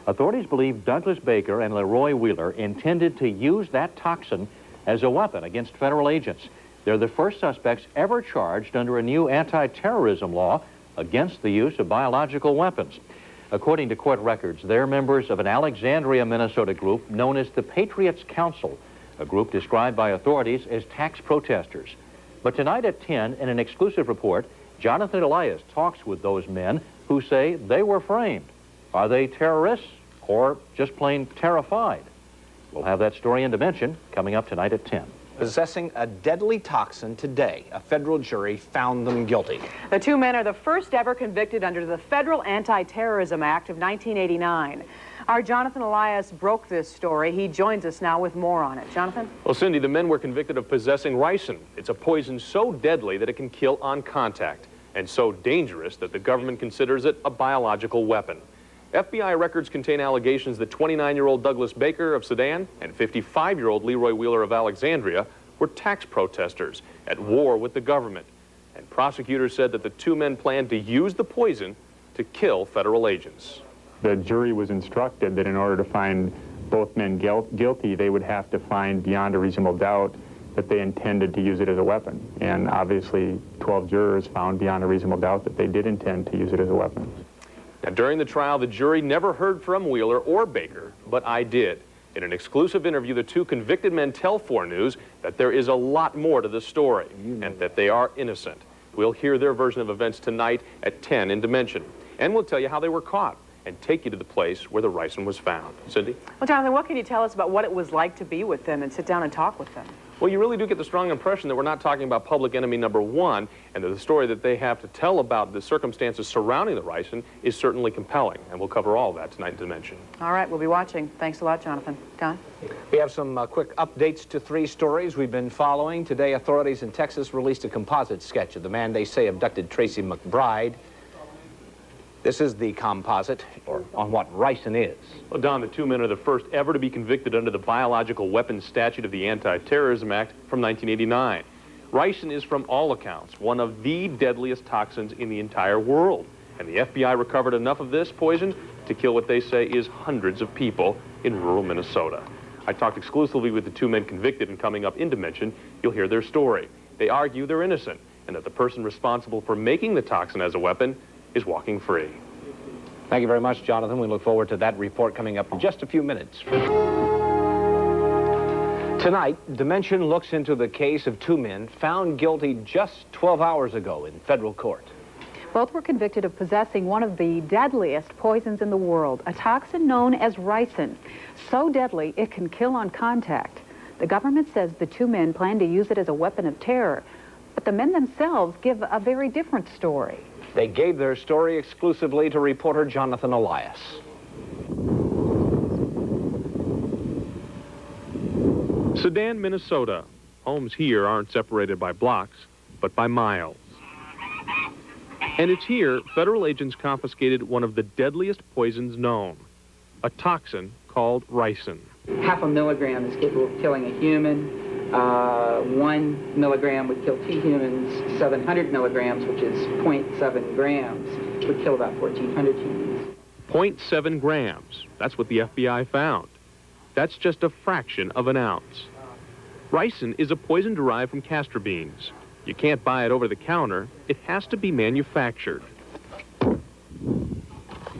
Authorities believe Douglas Baker and Leroy Wheeler intended to use that toxin as a weapon against federal agents. They're the first suspects ever charged under a new anti-terrorism law against the use of biological weapons. According to court records, they're members of an Alexandria, Minnesota group known as the Patriots Council, a group described by authorities as tax protesters. But tonight at 10, in an exclusive report, Jonathan Elias talks with those men who say they were framed. Are they terrorists or just plain terrified? We'll have that story in Dimension coming up tonight at 10. Possessing a deadly toxin today, a federal jury found them guilty. The two men are the first ever convicted under the Federal Anti-Terrorism Act of 1989. Our Jonathan Elias broke this story. He joins us now with more on it. Jonathan? Well, Cindy, the men were convicted of possessing ricin. It's a poison so deadly that it can kill on contact, and so dangerous that the government considers it a biological weapon. FBI records contain allegations that 29-year-old Douglas Baker of Sedan and 55-year-old Leroy Wheeler of Alexandria were tax protesters at war with the government. And prosecutors said that the two men planned to use the poison to kill federal agents. The jury was instructed that in order to find both men guilty, they would have to find beyond a reasonable doubt that they intended to use it as a weapon. And obviously, 12 jurors found beyond a reasonable doubt that they did intend to use it as a weapon. Now, during the trial, the jury never heard from Wheeler or Baker, but I did. In an exclusive interview, the two convicted men tell 4 News that there is a lot more to this story and that they are innocent. We'll hear their version of events tonight at 10 in Dimension. And we'll tell you how they were caught and take you to the place where the ricin was found. Cindy? Well, Jonathan, what can you tell us about what it was like to be with them and sit down and talk with them? Well, you really do get the strong impression that we're not talking about public enemy number 1, and that the story that they have to tell about the circumstances surrounding the ricin is certainly compelling. And we'll cover all of that tonight in Dimension. All right, we'll be watching. Thanks a lot, Jonathan. Don? We have some quick updates to 3 stories we've been following. Today, authorities in Texas released a composite sketch of the man they say abducted Tracy McBride. This is the composite, or on what ricin is. Well, Don, the two men are the first ever to be convicted under the Biological Weapons Statute of the Anti-Terrorism Act from 1989. Ricin is, from all accounts, one of the deadliest toxins in the entire world. And the FBI recovered enough of this poison to kill what they say is hundreds of people in rural Minnesota. I talked exclusively with the two men convicted, and coming up in Dimension, you'll hear their story. They argue they're innocent, and that the person responsible for making the toxin as a weapon is walking free. Thank you very much, Jonathan. We look forward to that report coming up in just a few minutes. Tonight, Dimension looks into the case of 2 men found guilty just 12 hours ago in federal court. Both were convicted of possessing one of the deadliest poisons in the world, a toxin known as ricin. So deadly, it can kill on contact. The government says the 2 men plan to use it as a weapon of terror, but the men themselves give a very different story. They gave their story exclusively to reporter Jonathan Elias. Sedan, Minnesota. Homes here aren't separated by blocks, but by miles. And it's here federal agents confiscated one of the deadliest poisons known, a toxin called ricin. 0.5 milligram is capable of killing a human. 1 milligram would kill 2 humans. 700 milligrams, which is 0.7 grams, would kill about 1,400 humans. 0.7 grams. That's what the FBI found. That's just a fraction of an ounce. Ricin is a poison derived from castor beans. You can't buy it over the counter. It has to be manufactured.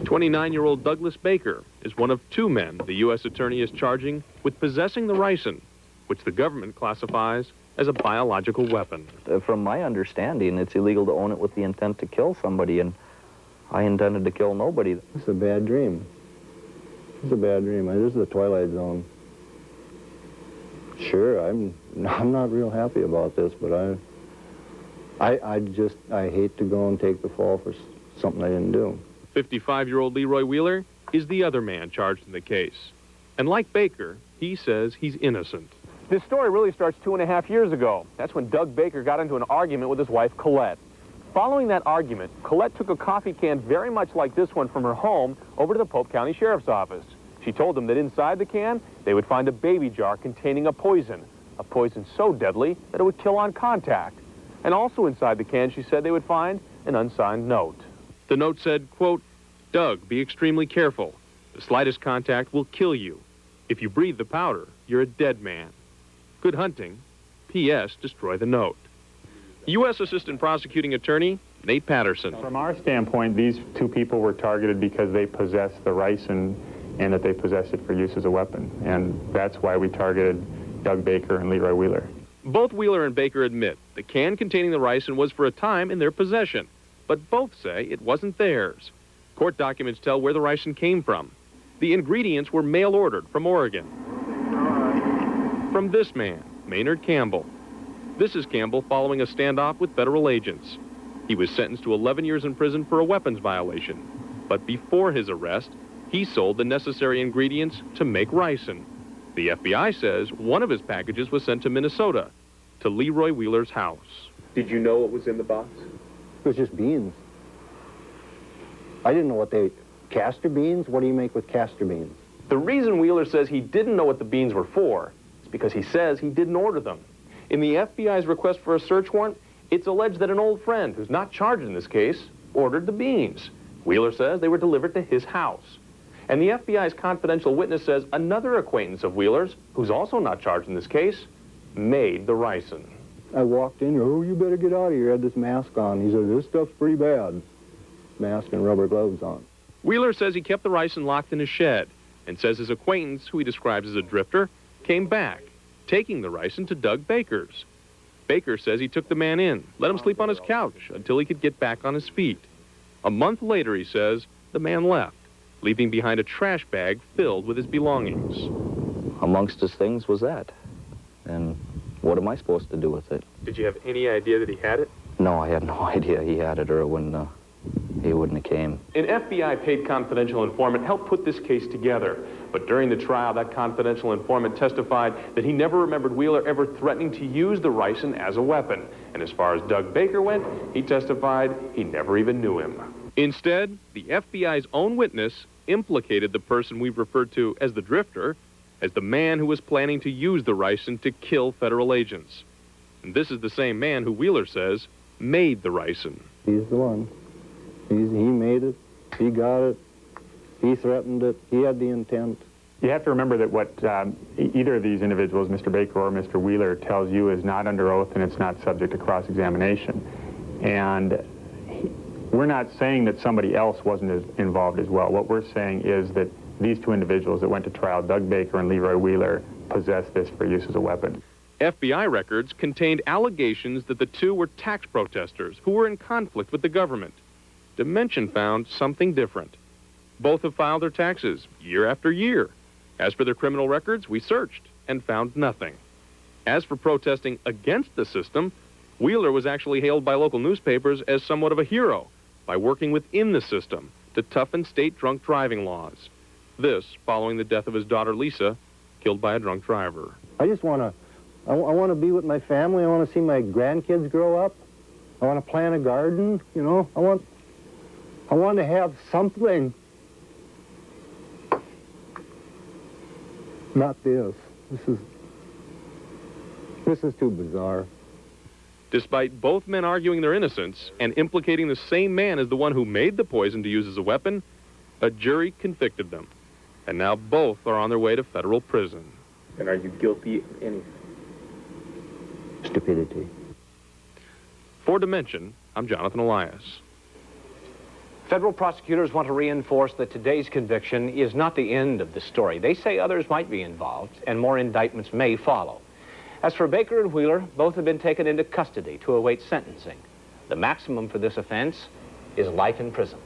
29-year-old Douglas Baker is one of 2 men the U.S. Attorney is charging with possessing the ricin, which the government classifies as a biological weapon. From my understanding, it's illegal to own it with the intent to kill somebody, and I intended to kill nobody. It's a bad dream. It's a bad dream. This is the Twilight Zone. Sure, I'm not real happy about this, but I hate to go and take the fall for something I didn't do. 55-year-old Leroy Wheeler is the other man charged in the case. And like Baker, he says he's innocent. This story really starts 2.5 years ago. That's when Doug Baker got into an argument with his wife, Colette. Following that argument, Colette took a coffee can very much like this one from her home over to the Pope County Sheriff's Office. She told them that inside the can, they would find a baby jar containing a poison so deadly that it would kill on contact. And also inside the can, she said they would find an unsigned note. The note said, quote, "Doug, be extremely careful. The slightest contact will kill you. If you breathe the powder, you're a dead man. Good hunting. P.S. Destroy the note." U.S. Assistant Prosecuting Attorney Nate Patterson. From our standpoint, these 2 people were targeted because they possessed the ricin and that they possessed it for use as a weapon. And that's why we targeted Doug Baker and Leroy Wheeler. Both Wheeler and Baker admit the can containing the ricin was for a time in their possession, but both say it wasn't theirs. Court documents tell where the ricin came from. The ingredients were mail-ordered from Oregon. From this man, Maynard Campbell. This is Campbell following a standoff with federal agents. He was sentenced to 11 years in prison for a weapons violation. But before his arrest, he sold the necessary ingredients to make ricin. The FBI says one of his packages was sent to Minnesota, to Leroy Wheeler's house. Did you know what was in the box? It was just beans. I didn't know what castor beans? What do you make with castor beans? The reason Wheeler says he didn't know what the beans were for is because he says he didn't order them. In the FBI's request for a search warrant, it's alleged that an old friend, who's not charged in this case, ordered the beans. Wheeler says they were delivered to his house. And the FBI's confidential witness says another acquaintance of Wheeler's, who's also not charged in this case, made the ricin. I walked in, oh, you better get out of here. He had this mask on. He said, this stuff's pretty bad. Mask and rubber gloves on. Wheeler says he kept the ricin locked in his shed and says his acquaintance, who he describes as a drifter, came back, taking the ricin to Doug Baker's. Baker says he took the man in, let him sleep on his couch until he could get back on his feet. A month later, he says, the man left, leaving behind a trash bag filled with his belongings. Amongst his things was that. And what am I supposed to do with it? Did you have any idea that he had it? No, I had no idea he had it, or he wouldn't have came. An FBI paid confidential informant helped put this case together. But during the trial, that confidential informant testified that he never remembered Wheeler ever threatening to use the ricin as a weapon. And as far as Doug Baker went, he testified he never even knew him. Instead, the FBI's own witness implicated the person we've referred to as the drifter as the man who was planning to use the ricin to kill federal agents. And this is the same man who Wheeler says made the ricin. He's the one. He made it. He got it. He threatened it. He had the intent. You have to remember that what either of these individuals, Mr. Baker or Mr. Wheeler, tells you is not under oath and it's not subject to cross-examination. And we're not saying that somebody else wasn't involved as well. What we're saying is that these 2 individuals that went to trial, Doug Baker and Leroy Wheeler, possessed this for use as a weapon. FBI records contained allegations that the 2 were tax protesters who were in conflict with the government. Dimension found something different. Both have filed their taxes year after year. As for their criminal records, we searched and found nothing. As for protesting against the system, Wheeler was actually hailed by local newspapers as somewhat of a hero by working within the system to toughen state drunk driving laws. This following the death of his daughter Lisa, killed by a drunk driver. I just want to, I want to be with my family. I want to see my grandkids grow up. I want to plant a garden, you know. I want to have something. Not this. This is too bizarre. Despite both men arguing their innocence and implicating the same man as the one who made the poison to use as a weapon, a jury convicted them. And now both are on their way to federal prison. And are you guilty of anything? Stupidity. For Dimension, I'm Jonathan Elias. Federal prosecutors want to reinforce that today's conviction is not the end of the story. They say others might be involved, and more indictments may follow. As for Baker and Wheeler, both have been taken into custody to await sentencing. The maximum for this offense is life in prison.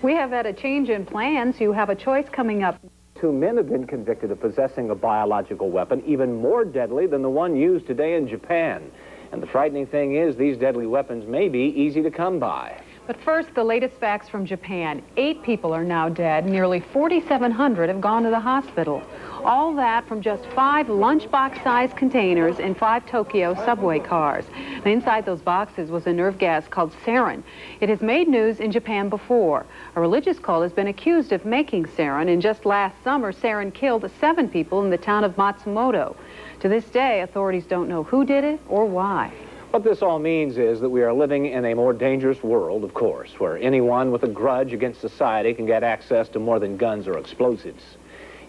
We have had a change in plans. You have a choice coming up. 2 men have been convicted of possessing a biological weapon, even more deadly than the one used today in Japan. And the frightening thing is, these deadly weapons may be easy to come by. But first, the latest facts from Japan. 8 people are now dead. Nearly 4,700 have gone to the hospital. All that from just 5 lunchbox-sized containers in 5 Tokyo subway cars. And inside those boxes was a nerve gas called sarin. It has made news in Japan before. A religious cult has been accused of making sarin, and just last summer, sarin killed 7 people in the town of Matsumoto. To this day, authorities don't know who did it or why. What this all means is that we are living in a more dangerous world, of course, where anyone with a grudge against society can get access to more than guns or explosives.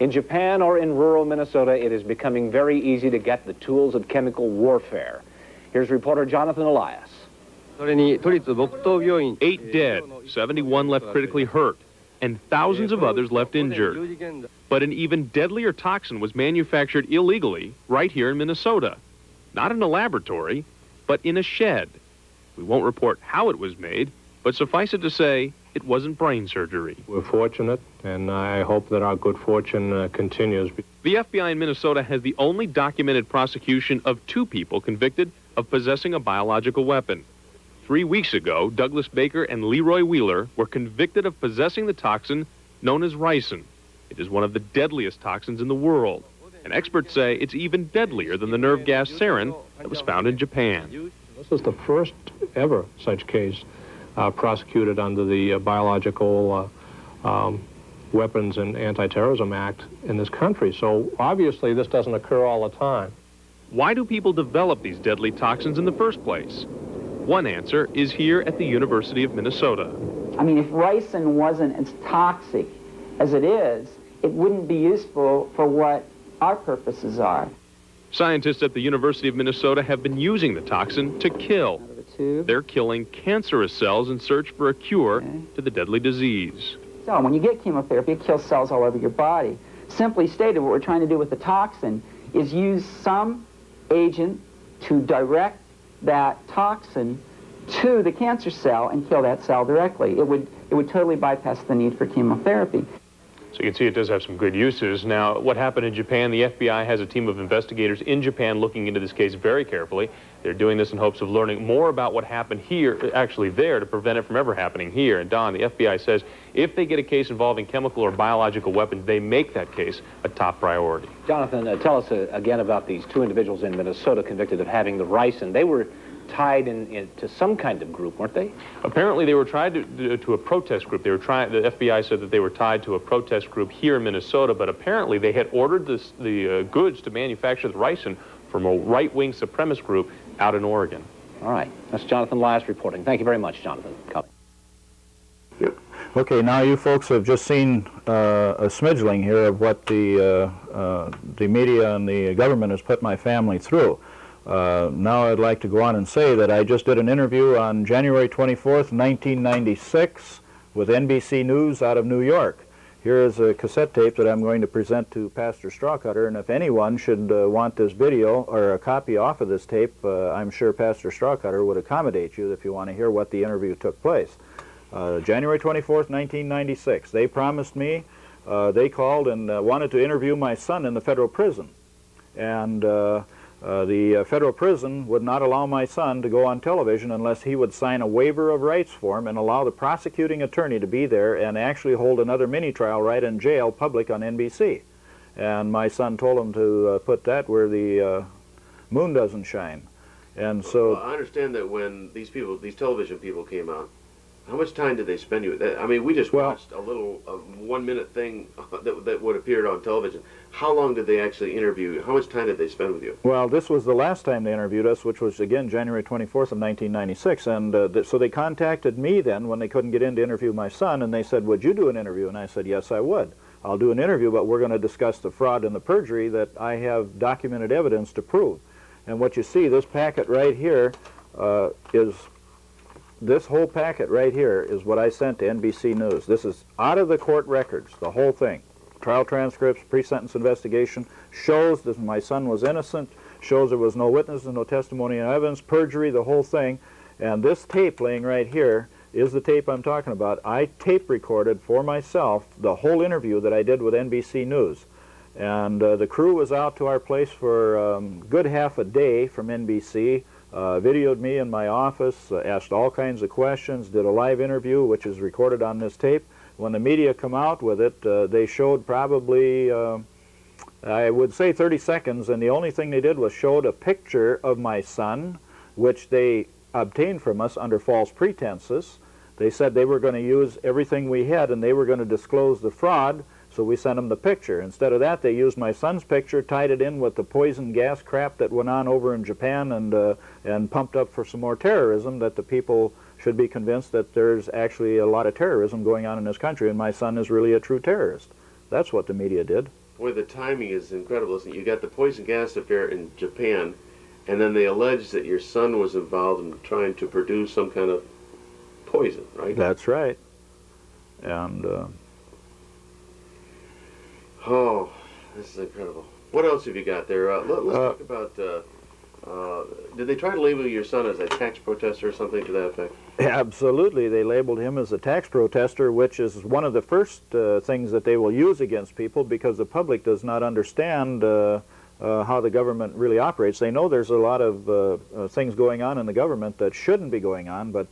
In Japan or in rural Minnesota, it is becoming very easy to get the tools of chemical warfare. Here's reporter Jonathan Elias. 8 dead, 71 left critically hurt, and thousands of others left injured. But an even deadlier toxin was manufactured illegally right here in Minnesota. Not in a laboratory, but in a shed. We won't report how it was made, but suffice it to say, it wasn't brain surgery. We're fortunate, and I hope that our good fortune continues. The FBI in Minnesota has the only documented prosecution of 2 people convicted of possessing a biological weapon. 3 weeks ago, Douglas Baker and Leroy Wheeler were convicted of possessing the toxin known as ricin. It is one of the deadliest toxins in the world, and experts say it's even deadlier than the nerve gas sarin that was found in Japan. This is the first ever such case prosecuted under the Biological Weapons and Anti-Terrorism Act in this country, so obviously this doesn't occur all the time. Why do people develop these deadly toxins in the first place? One answer is here at the University of Minnesota. I mean, if ricin wasn't as toxic as it is, it wouldn't be useful for what our purposes are. Scientists at the University of Minnesota have been using the toxin to kill. They're killing cancerous cells in search for a cure to the deadly disease. So when you get chemotherapy, it kills cells all over your body. Simply stated, what we're trying to do with the toxin is use some agent to direct that toxin to the cancer cell and kill that cell directly. It would totally bypass the need for chemotherapy. So you can see it does have some good uses. Now, what happened in Japan, the FBI has a team of investigators in Japan looking into this case very carefully. They're doing this in hopes of learning more about what happened here, actually there, to prevent it from ever happening here. And Don, the FBI says if they get a case involving chemical or biological weapons, they make that case a top priority. Jonathan, tell us again about these 2 individuals in Minnesota convicted of having the ricin. They were tied into some kind of group, weren't they? Apparently they were tied to a protest group. The FBI said that they were tied to a protest group here in Minnesota, but apparently they had ordered the goods to manufacture the ricin from a right-wing supremacist group out in Oregon. All right. That's Jonathan Elias reporting. Thank you very much, Jonathan. Yep. Okay, now you folks have just seen a smidgeling here of what the media and the government has put my family through. Now I'd like to go on and say that I just did an interview on January 24th, 1996 with NBC News out of New York. Here is a cassette tape that I'm going to present to Pastor Strawcutter, and if anyone should want this video or a copy off of this tape, I'm sure Pastor Strawcutter would accommodate you if you want to hear what the interview took place. January 24th, 1996. They promised me, they called and wanted to interview my son in the federal prison. And the federal prison would not allow my son to go on television unless he would sign a waiver of rights form and allow the prosecuting attorney to be there and actually hold another mini-trial right in jail, public on NBC. And my son told him to put that where the moon doesn't shine. And so... Well, I understand that when these television people came out, How much time did they spend you? I mean, we just watched a little 1-minute thing that would appear on television. How long did they actually interview you? How much time did they spend with you? Well, this was the last time they interviewed us, which was, again, January 24th of 1996. And so they contacted me then when they couldn't get in to interview my son, and they said, would you do an interview? And I said, yes, I would. I'll do an interview, but we're going to discuss the fraud and the perjury that I have documented evidence to prove. And what you see, this packet right here this whole packet right here is what I sent to NBC News. This is out of the court records, the whole thing. Trial transcripts, pre-sentence investigation, shows that my son was innocent, shows there was no witnesses, no testimony and evidence, perjury, the whole thing. And this tape laying right here is the tape I'm talking about. I tape recorded for myself the whole interview that I did with NBC News. And the crew was out to our place for a good half a day from NBC, videoed me in my office, asked all kinds of questions, did a live interview, which is recorded on this tape. When the media come out with it, they showed probably, I would say 30 seconds, and the only thing they did was showed a picture of my son, which they obtained from us under false pretenses. They said they were going to use everything we had and they were going to disclose the fraud, so we sent them the picture. Instead of that, they used my son's picture, tied it in with the poison gas crap that went on over in Japan, and pumped up for some more terrorism, that the people should be convinced that there's actually a lot of terrorism going on in this country and my son is really a true terrorist. That's what the media did. Boy, the timing is incredible, isn't it? You got the poison gas affair in Japan, and then they allege that your son was involved in trying to produce some kind of poison, right? That's right. And oh, this is incredible. What else have you got there? Let's talk about, did they try to label your son as a tax protester or something to that effect? Absolutely. They labeled him as a tax protester, which is one of the first things that they will use against people, because the public does not understand how the government really operates. They know there's a lot of things going on in the government that shouldn't be going on, but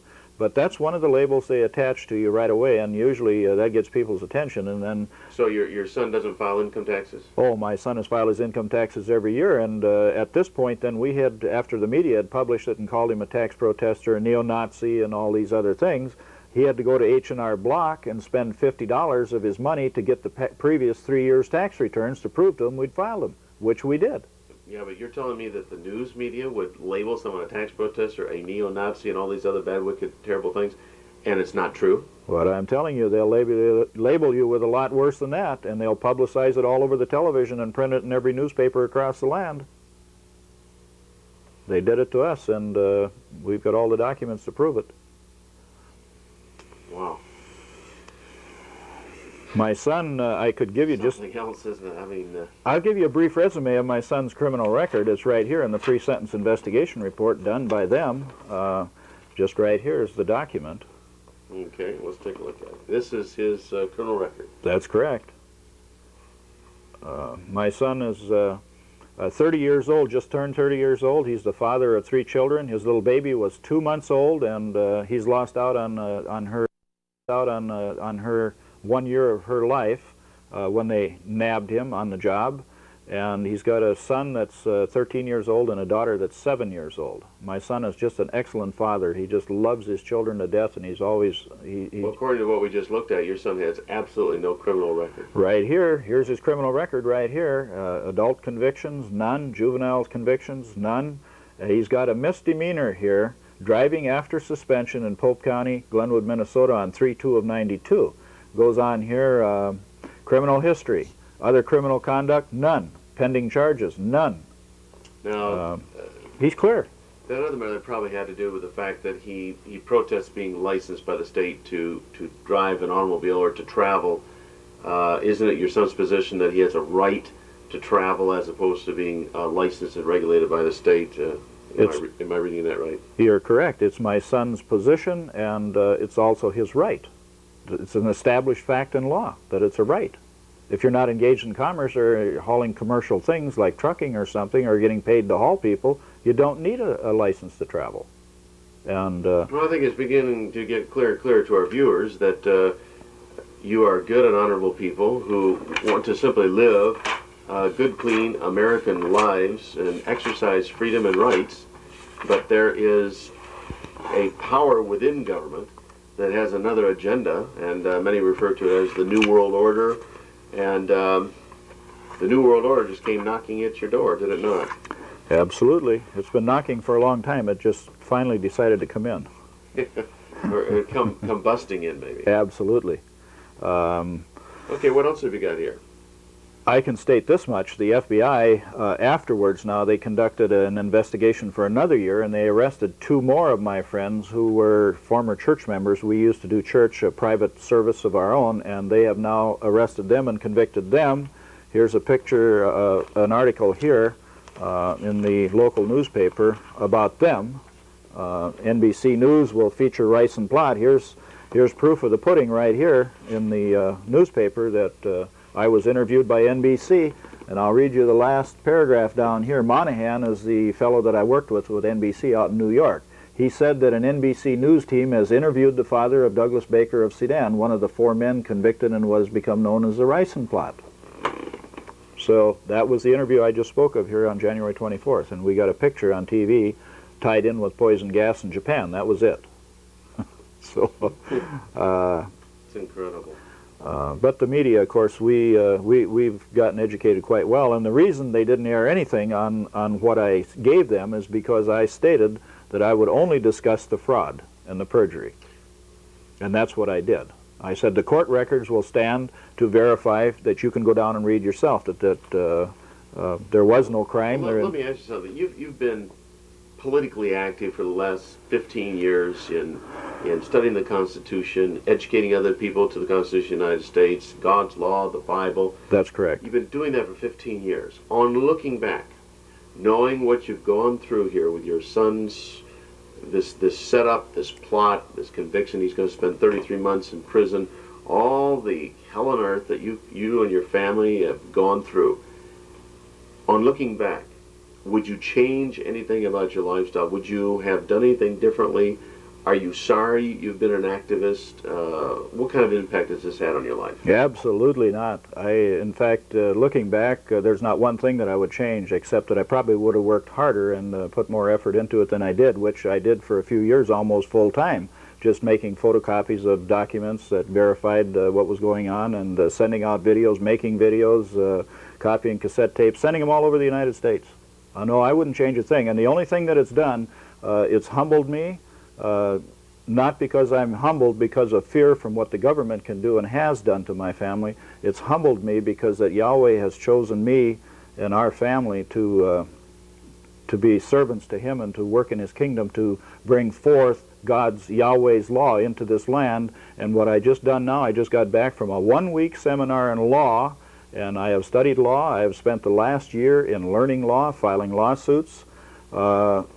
that's one of the labels they attach to you right away, and usually that gets people's attention. And then, so your son doesn't file income taxes? Oh, my son has filed his income taxes every year, and at this point then we had, after the media had published it and called him a tax protester, a neo-Nazi, and all these other things, he had to go to H&R Block and spend $50 of his money to get the previous 3 years' tax returns to prove to him we'd filed them, which we did. Yeah, but you're telling me that the news media would label someone a tax protester, a neo-Nazi, and all these other bad, wicked, terrible things, and it's not true? What I'm telling you, they'll label you with a lot worse than that, and they'll publicize it all over the television and print it in every newspaper across the land. They did it to us, and we've got all the documents to prove it. Wow. My son, I could give you something else, isn't it? I mean, I'll give you a brief resume of my son's criminal record. It's right here in the pre-sentence investigation report done by them. Just right here is the document. Okay, let's take a look at it. This is his criminal record. That's correct. My son is 30 years old, just turned 30 years old. He's the father of 3 children. His little baby was 2 months old, and he's lost out on her 1 year of her life when they nabbed him on the job. And he's got a son that's 13 years old and a daughter that's 7 years old. My son is just an excellent father. He just loves his children to death, and he's always... Well, according to what we just looked at, your son has absolutely no criminal record. Right here. Here's his criminal record right here. Adult convictions, none. Juvenile convictions, none. He's got a misdemeanor here, driving after suspension in Pope County, Glenwood, Minnesota on 3/2 of 92. Goes on here, criminal history. Other criminal conduct, none. Pending charges, none. Now, he's clear. That other matter probably had to do with the fact that he protests being licensed by the state to drive an automobile or to travel. Isn't it your son's position that he has a right to travel as opposed to being licensed and regulated by the state? Am I reading that right? You're correct. It's my son's position, and it's also his right. It's an established fact in law that it's a right. If you're not engaged in commerce or hauling commercial things like trucking or something, or getting paid to haul people, you don't need a license to travel. And well, I think it's beginning to get clearer and clearer to our viewers that you are good and honorable people who want to simply live good, clean American lives and exercise freedom and rights, but there is a power within government that has another agenda, and many refer to it as the New World Order. And the New World Order just came knocking at your door, did it not? Absolutely. It's been knocking for a long time. It just finally decided to come in. Or come busting in, maybe. Absolutely. Okay, what else have you got here? I can state this much. The FBI, afterwards now, they conducted an investigation for another year, and they arrested 2 more of my friends who were former church members. We used to do church, a private service of our own, and they have now arrested them and convicted them. Here's a picture, an article here in the local newspaper about them. NBC News will feature Rice and Plot. Here's proof of the pudding right here in the newspaper that I was interviewed by NBC, and I'll read you the last paragraph down here. Monahan is the fellow that I worked with NBC out in New York. He said that an NBC News team has interviewed the father of Douglas Baker of Sedan, one of the 4 men convicted and was become known as the Rice and Plot. So that was the interview I just spoke of here on January 24th, and we got a picture on TV tied in with poison gas in Japan. That was it. So, it's incredible. But the media, of course, we've gotten educated quite well, and the reason they didn't air anything on what I gave them is because I stated that I would only discuss the fraud and the perjury, and that's what I did. I said the court records will stand to verify that you can go down and read yourself that there was no crime. Well, let me ask you something. You've been politically active for the last 15 years in studying the Constitution, educating other people to the Constitution of the United States, God's law, the Bible. That's correct. You've been doing that for 15 years. On looking back, knowing what you've gone through here with your son's, this setup, this plot, this conviction, he's going to spend 33 months in prison, all the hell on earth that you and your family have gone through. On looking back, would you change anything about your lifestyle? Would you have done anything differently? Are you sorry you've been an activist? What kind of impact has this had on your life? Absolutely not. In fact, looking back, there's not one thing that I would change, except that I probably would have worked harder and put more effort into it than I did, which I did for a few years almost full time, just making photocopies of documents that verified what was going on and sending out videos, making videos, copying cassette tapes, sending them all over the United States. No, I wouldn't change a thing. And the only thing that it's done, it's humbled me, not because I'm humbled because of fear from what the government can do and has done to my family. It's humbled me because that Yahweh has chosen me and our family to be servants to Him and to work in His kingdom, to bring forth God's, Yahweh's law into this land. And what I just done now, I just got back from a 1-week seminar in law, and I have studied law. I have spent the last year in learning law, filing lawsuits, and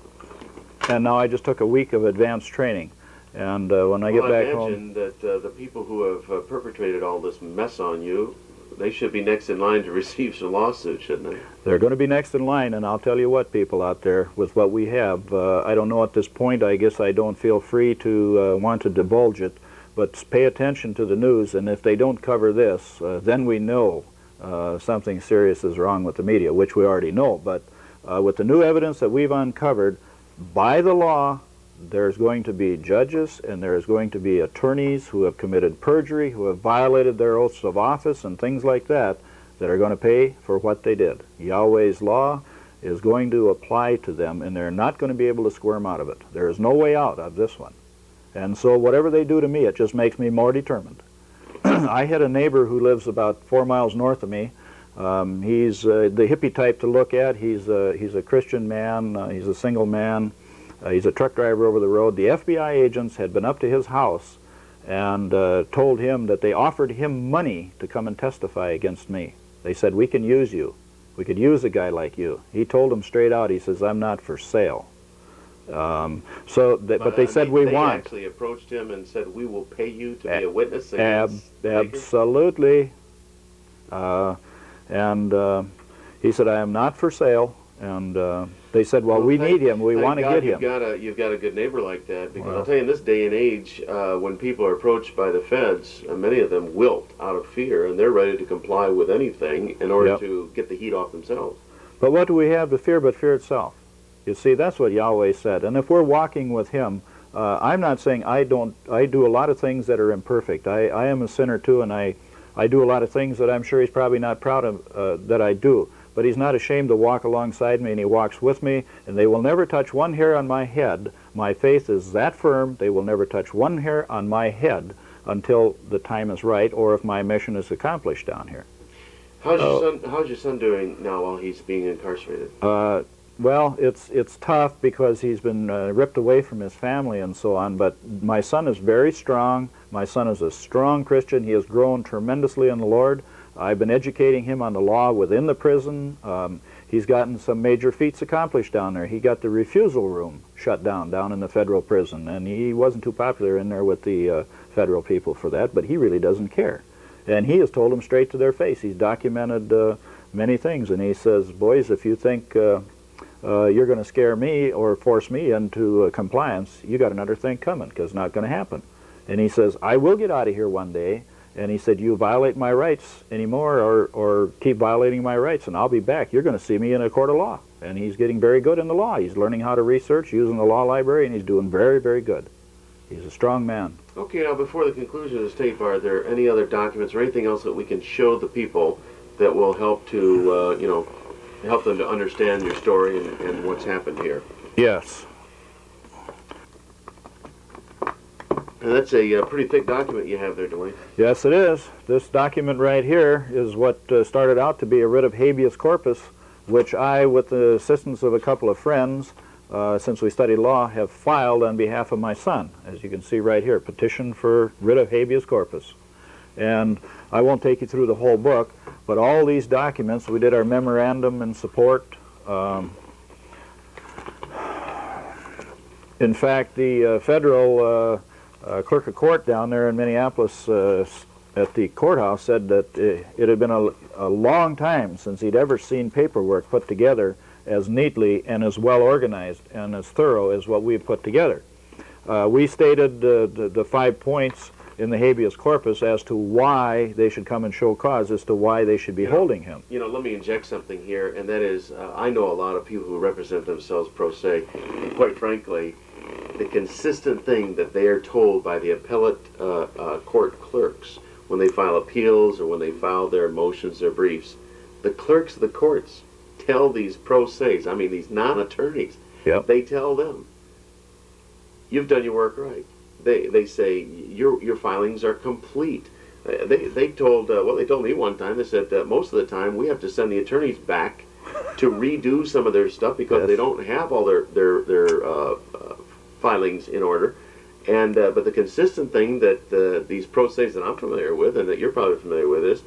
now I just took a week of advanced training. And when I get back home... I imagine that the people who have perpetrated all this mess on you, they should be next in line to receive some lawsuits, shouldn't they? They're going to be next in line, and I'll tell you what, people out there, with what we have, I don't know at this point, I guess I don't feel free to want to divulge it, but pay attention to the news, and if they don't cover this, then we know something serious is wrong with the media, which we already know. But with the new evidence that we've uncovered, by the law, there's going to be judges and there's going to be attorneys who have committed perjury, who have violated their oaths of office and things like that, that are going to pay for what they did. Yahweh's law is going to apply to them, and they're not going to be able to squirm out of it. There is no way out of this one. And so whatever they do to me, it just makes me more determined. I had a neighbor who lives about 4 miles north of me. He's the hippie type to look at. He's a Christian man. He's a single man. He's a truck driver over the road. The FBI agents had been up to his house and told him that they offered him money to come and testify against me. They said, "We can use you. We could use a guy like you." He told them straight out, he says, "I'm not for sale." But they said, "We want." They actually approached him and said, "We will pay you to be a witness against Absolutely. He said, "I am not for sale." And they said, "Well, we need him. We want to get him." You've got a good neighbor like that, because I'll tell you, in this day and age, when people are approached by the feds, many of them wilt out of fear, and they're ready to comply with anything in order to get the heat off themselves. But what do we have to fear but fear itself? You see, that's what Yahweh said. And if we're walking with Him, I'm not saying I do a lot of things that are imperfect. I am a sinner too, and I do a lot of things that I'm sure he's probably not proud of that I do. But he's not ashamed to walk alongside me, and he walks with me, and they will never touch one hair on my head. My faith is that firm, they will never touch one hair on my head until the time is right, or if my mission is accomplished down here. How's your son doing now while he's being incarcerated? Well, it's tough because he's been ripped away from his family and so on, but my son is very strong. My son is a strong Christian. He has grown tremendously in the Lord. I've been educating him on the law within the prison. He's gotten some major feats accomplished down there. He got the refusal room shut down in the federal prison, and he wasn't too popular in there with the federal people for that, but he really doesn't care. And he has told them straight to their face. He's documented many things, and he says, boys, if you think you're going to scare me or force me into compliance, you got another thing coming, because it's not going to happen. And he says, I will get out of here one day. And he said, you violate my rights anymore or keep violating my rights, and I'll be back. You're going to see me in a court of law. And he's getting very good in the law. He's learning how to research using the law library, and he's doing very, very good. He's a strong man. Okay, now before the conclusion of this tape, are there any other documents or anything else that we can show the people that will help to, help them to understand your story and what's happened here? Yes. And that's a pretty thick document you have there, Dwane. Yes, it is. This document right here is what started out to be a writ of habeas corpus, which I, with the assistance of a couple of friends, since we studied law, have filed on behalf of my son. As you can see right here, petition for writ of habeas corpus. And I won't take you through the whole book, but all these documents, we did our memorandum in support. In fact, the federal clerk of court down there in Minneapolis at the courthouse said that it had been a long time since he'd ever seen paperwork put together as neatly and as well organized and as thorough as what we've put together. We stated the 5 points in the habeas corpus as to why they should come and show cause, as to why they should be holding him. Let me inject something here, and that is, I know a lot of people who represent themselves pro se, and quite frankly, the consistent thing that they are told by the appellate court clerks when they file appeals or when they file their motions, their briefs, the clerks of the courts tell these pro ses, I mean these non-attorneys, they tell them, you've done your work right. They say your filings are complete. They told me one time, they said most of the time we have to send the attorneys back to redo some of their stuff because they don't have all their filings in order. And but the consistent thing that these pro ses that I'm familiar with, and that you're probably familiar with, is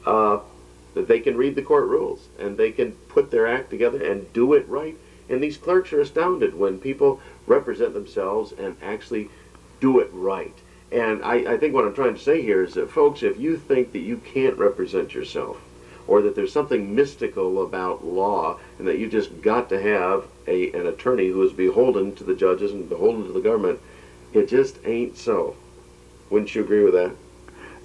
that they can read the court rules and they can put their act together and do it right. And these clerks are astounded when people represent themselves and actually do it right. And I think what I'm trying to say here is that, folks, if you think that you can't represent yourself, or that there's something mystical about law, and that you just got to have an attorney who is beholden to the judges and beholden to the government, it just ain't so. Wouldn't you agree with that?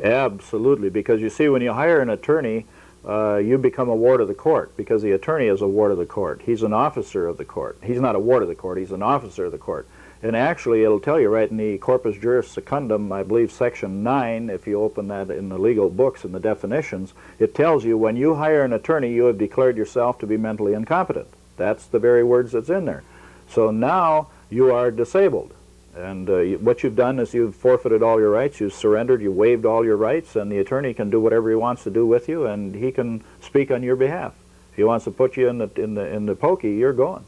Absolutely, because you see, when you hire an attorney, you become a ward of the court, because the attorney is a ward of the court. He's an officer of the court. He's not a ward of the court, he's an officer of the court. And actually, it'll tell you right in the Corpus Juris Secundum, I believe section 9, if you open that in the legal books and the definitions, it tells you when you hire an attorney, you have declared yourself to be mentally incompetent. That's the very words that's in there. So now you are disabled. And what you've done is you've forfeited all your rights, you've surrendered, you waived all your rights, and the attorney can do whatever he wants to do with you, and he can speak on your behalf. If he wants to put you in the pokey, you're going.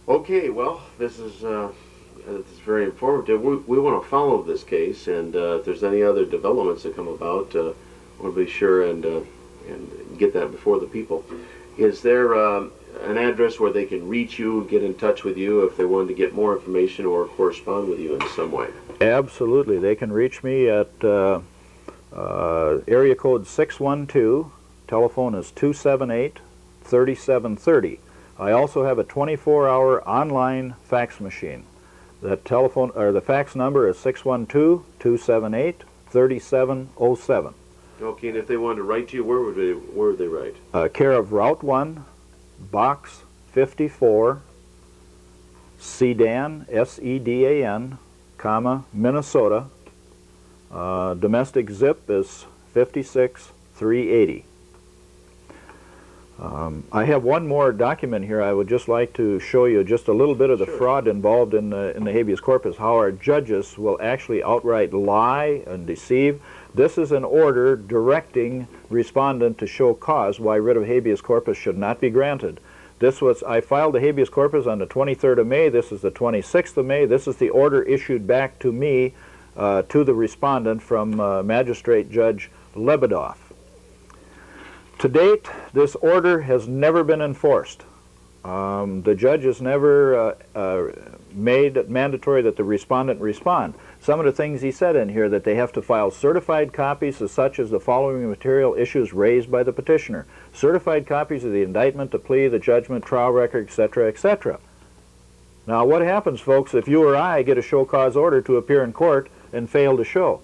Okay, well, this is very informative. We want to follow this case, and if there's any other developments that come about, we want to be sure and get that before the people. Is there an address where they can reach you, get in touch with you if they wanted to get more information or correspond with you in some way? Absolutely. They can reach me at area code 612. Telephone is 278-3730. I also have a 24-hour online fax machine. The fax number is 612-278-3707. Okay, and if they wanted to write to you, where would they write? Care of Route 1, Box 54, Sedan, S-E-D-A-N, comma, Minnesota. Domestic zip is 56380. I have one more document here I would just like to show you just a little bit of the fraud involved in the habeas corpus, how our judges will actually outright lie and deceive. This is an order directing respondent to show cause why writ of habeas corpus should not be granted. I filed the habeas corpus on the 23rd of May. This is the 26th of May. This is the order issued back to me, to the respondent from Magistrate Judge Lebedoff. To date, this order has never been enforced. The judge has never made it mandatory that the respondent respond. Some of the things he said in here, that they have to file certified copies of such as the following material issues raised by the petitioner. Certified copies of the indictment, the plea, the judgment, trial record, etc., etc. Now, what happens, folks, if you or I get a show cause order to appear in court and fail to show?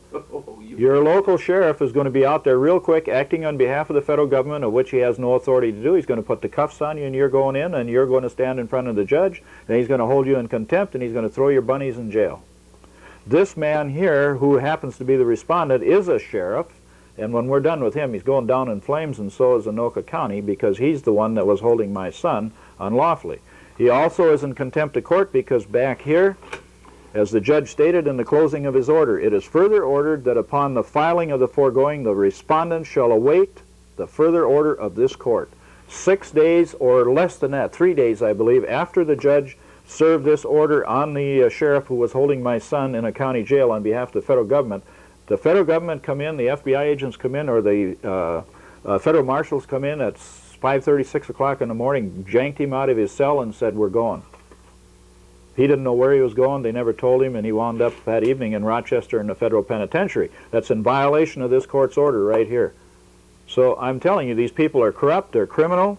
Your local sheriff is going to be out there real quick acting on behalf of the federal government, of which he has no authority to do. He's going to put the cuffs on you and you're going in, and you're going to stand in front of the judge, and he's going to hold you in contempt, and he's going to throw your bunnies in jail. This man here, who happens to be the respondent, is a sheriff, and when we're done with him, he's going down in flames, and so is Anoka County, because he's the one that was holding my son unlawfully. He also is in contempt of court because back here, as the judge stated in the closing of his order, it is further ordered that upon the filing of the foregoing, the respondent shall await the further order of this court. 6 days or less than that, 3 days, I believe, after the judge served this order on the sheriff who was holding my son in a county jail on behalf of the federal government come in, the FBI agents come in, or the federal marshals come in at 5:30, 6 o'clock in the morning, janked him out of his cell and said, "We're going." He didn't know where he was going. They never told him, and he wound up that evening in Rochester in the federal penitentiary. That's in violation of this court's order right here. So I'm telling you, these people are corrupt, they're criminal.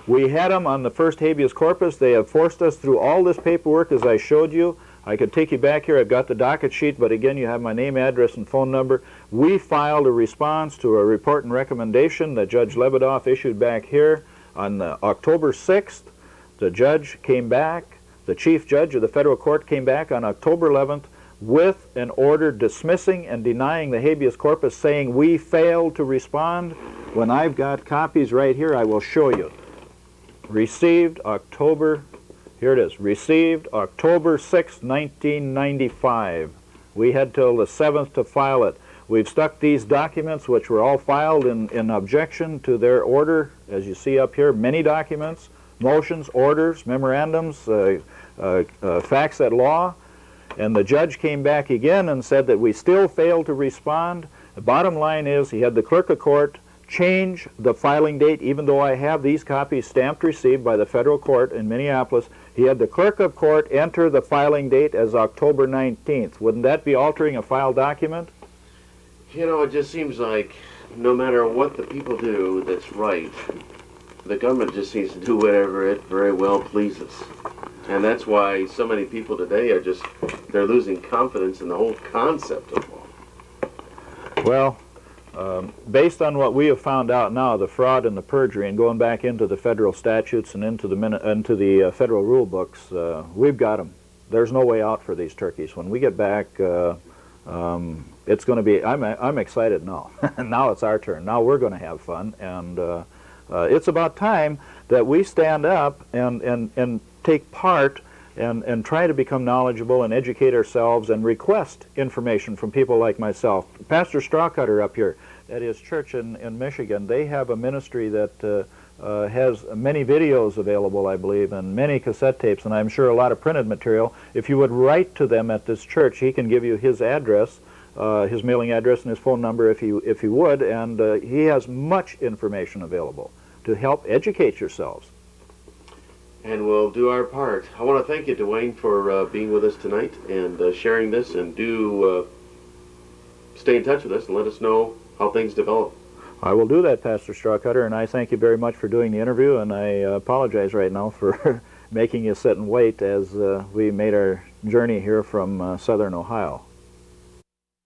We had them on the first habeas corpus. They have forced us through all this paperwork, as I showed you. I could take you back here. I've got the docket sheet, but again, you have my name, address, and phone number. We filed a response to a report and recommendation that Judge Lebedoff issued back here on October 6th. The judge came back. The chief judge of the federal court came back on October 11th with an order dismissing and denying the habeas corpus, saying we failed to respond. When I've got copies right here, I will show you. Received October, here it is, received October 6, 1995. We had till the 7th to file it. We've stuck these documents, which were all filed in objection to their order, as you see up here, many documents, motions, orders, memorandums, facts at law, and the judge came back again and said that we still failed to respond. The bottom line is he had the clerk of court change the filing date, even though I have these copies stamped received by the federal court in Minneapolis. He had the clerk of court enter the filing date as October 19th. Wouldn't that be altering a file document? You know, it just seems like no matter what the people do that's right, the government just seems to do whatever it very well pleases. And that's why so many people today are just, they're losing confidence in the whole concept of law. Well, based on what we have found out now, the fraud and the perjury, and going back into the federal statutes and into the federal rule books, we've got them. There's no way out for these turkeys. When we get back, it's going to be, I'm excited now. Now it's our turn. Now we're going to have fun, and it's about time that we stand up and take part and try to become knowledgeable and educate ourselves and request information from people like myself. Pastor Strawcutter up here at his church in Michigan, they have a ministry that has many videos available, I believe, and many cassette tapes, and I'm sure a lot of printed material. If you would write to them at this church, he can give you his address, his mailing address and his phone number if you would, and he has much information available to help educate yourselves. And we'll do our part. I want to thank you, Dwane, for being with us tonight and sharing this, and do stay in touch with us and let us know how things develop. I will do that, Pastor Strawcutter, and I thank you very much for doing the interview, and I apologize right now for making you sit and wait as we made our journey here from southern Ohio.